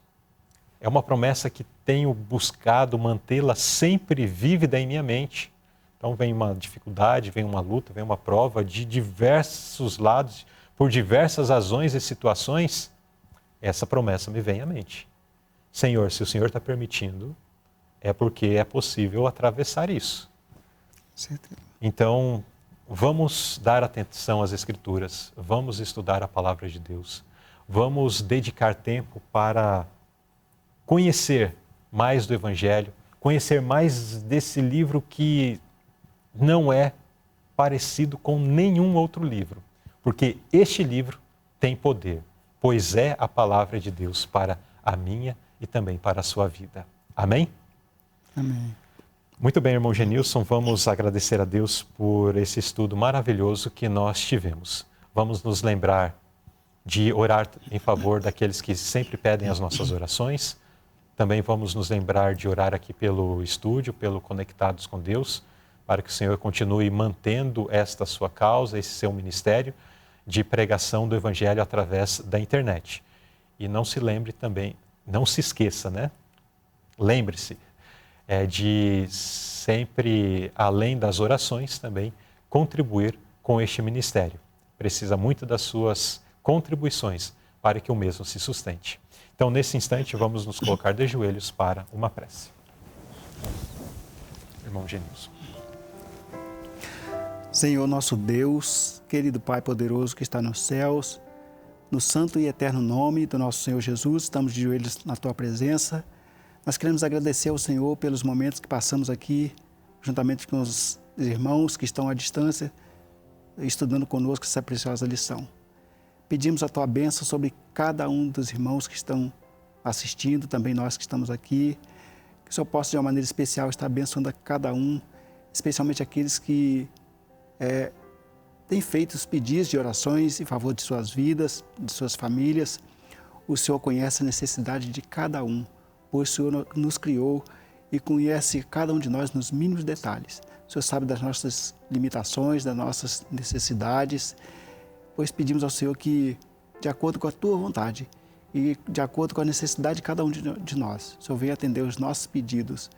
É uma promessa que tenho buscado mantê-la sempre vívida em minha mente. Então vem uma dificuldade, vem uma luta, vem uma prova de diversos lados, por diversas razões e situações, essa promessa me vem à mente. Senhor, se o Senhor está permitindo, é porque é possível atravessar isso. Certeza. Então, vamos dar atenção às Escrituras, vamos estudar a palavra de Deus, vamos dedicar tempo para conhecer mais do Evangelho, conhecer mais desse livro que não é parecido com nenhum outro livro, porque este livro tem poder, pois é a palavra de Deus para a minha e também para a sua vida. Amém? Amém. Muito bem, irmão Genilson, vamos agradecer a Deus por esse estudo maravilhoso que nós tivemos. Vamos nos lembrar de orar em favor daqueles que sempre pedem as nossas orações. Também vamos nos lembrar de orar aqui pelo estúdio, pelo Conectados com Deus, para que o Senhor continue mantendo esta sua causa, esse seu ministério de pregação do Evangelho através da internet. E não se lembre também, não se esqueça, né? Lembre-se de sempre, além das orações, também contribuir com este ministério. Precisa muito das suas contribuições para que o mesmo se sustente. Então, nesse instante, vamos nos colocar de joelhos para uma prece. Irmão Genilson. Senhor nosso Deus, querido Pai poderoso que está nos céus, no santo e eterno nome do nosso Senhor Jesus, estamos de joelhos na Tua presença. Nós queremos agradecer ao Senhor pelos momentos que passamos aqui, juntamente com os irmãos que estão à distância, estudando conosco essa preciosa lição. Pedimos a Tua bênção sobre cada um dos irmãos que estão assistindo, também nós que estamos aqui, que o Senhor possa de uma maneira especial estar abençoando a cada um, especialmente aqueles que têm feito os pedidos de orações em favor de suas vidas, de suas famílias. O Senhor conhece a necessidade de cada um, pois o Senhor nos criou e conhece cada um de nós nos mínimos detalhes. O Senhor sabe das nossas limitações, das nossas necessidades, pois pedimos ao Senhor que, de acordo com a Tua vontade e de acordo com a necessidade de cada um de nós, o Senhor venha atender os nossos pedidos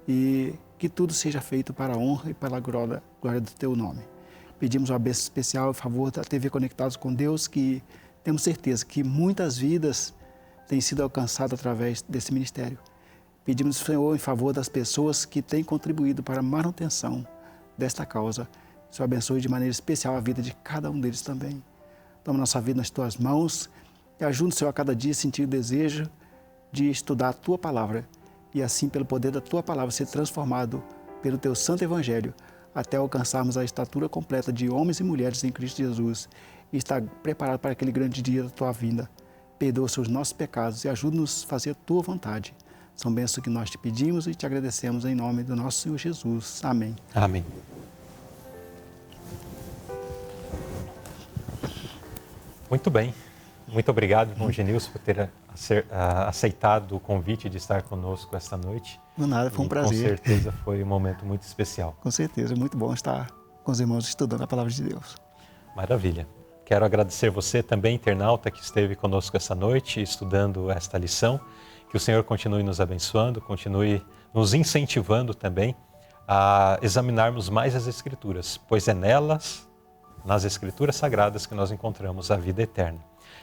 e que tudo seja feito para a honra e para a glória do Teu nome. Pedimos uma bênção especial em favor da TV Conectados com Deus, que temos certeza que muitas vidas têm sido alcançadas através desse ministério. Pedimos, Senhor, em favor das pessoas que têm contribuído para a manutenção desta causa. O Senhor abençoe de maneira especial a vida de cada um deles também. Toma nossa vida nas Tuas mãos e ajuda, Senhor, a cada dia a sentir o desejo de estudar a Tua palavra e assim, pelo poder da Tua palavra, ser transformado pelo Teu santo Evangelho até alcançarmos a estatura completa de homens e mulheres em Cristo Jesus e estar preparado para aquele grande dia da Tua vinda. Perdoa os nossos pecados e ajuda-nos a fazer a Tua vontade. São bênçãos que nós te pedimos e te agradecemos em nome do nosso Senhor Jesus. Amém. Amém. Muito bem. Muito obrigado, irmão Genilson, por ter aceitado o convite de estar conosco esta noite. Não nada, foi um prazer. Com certeza foi um momento muito especial. Com certeza, muito bom estar com os irmãos estudando a palavra de Deus. Maravilha. Quero agradecer você também, internauta, que esteve conosco essa noite, estudando esta lição. Que o Senhor continue nos abençoando, continue nos incentivando também a examinarmos mais as Escrituras, pois é nelas, nas Escrituras Sagradas, que nós encontramos a vida eterna.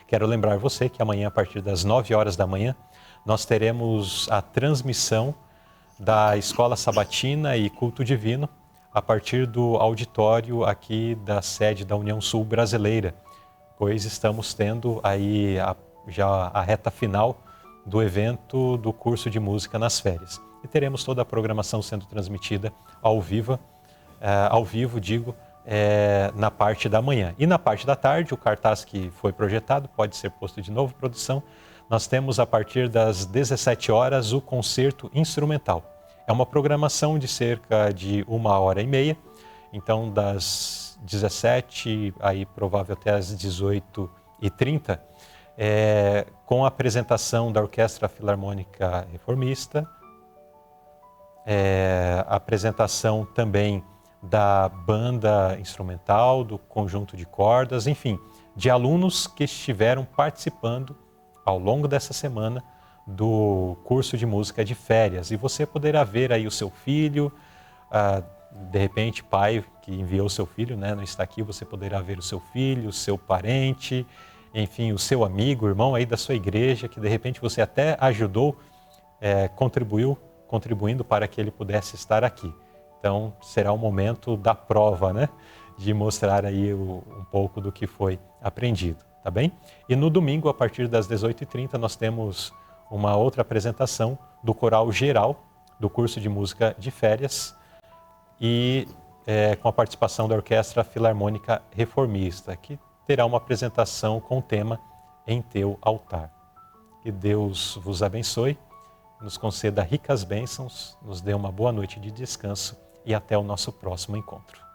Quero lembrar você que amanhã, a partir das 9 horas da manhã, nós teremos a transmissão da Escola Sabatina e Culto Divino a partir do auditório aqui da sede da União Sul Brasileira, pois estamos tendo aí já a reta final do evento do curso de música nas férias. E teremos toda a programação sendo transmitida ao vivo, na parte da manhã. E na parte da tarde, o cartaz que foi projetado pode ser posto de novo, produção. Nós temos a partir das 17 horas o concerto instrumental. É uma programação de cerca de 1h30, então das 17 aí provável até as 18h30, com a apresentação da Orquestra Filarmônica Reformista, a apresentação também da banda instrumental, do conjunto de cordas, enfim, de alunos que estiveram participando ao longo dessa semana do curso de música de férias. E você poderá ver aí o seu filho, de repente pai que enviou o seu filho, né, não está aqui, você poderá ver o seu filho, o seu parente, enfim, o seu amigo, irmão aí da sua igreja, que de repente você até ajudou, contribuindo para que ele pudesse estar aqui. Então será o momento da prova, né, de mostrar aí um pouco do que foi aprendido. Tá bem? E no domingo, a partir das 18h30, nós temos uma outra apresentação do coral geral do curso de música de férias e com a participação da Orquestra Filarmônica Reformista, que terá uma apresentação com o tema Em Teu Altar. Que Deus vos abençoe, nos conceda ricas bênçãos, nos dê uma boa noite de descanso e até o nosso próximo encontro.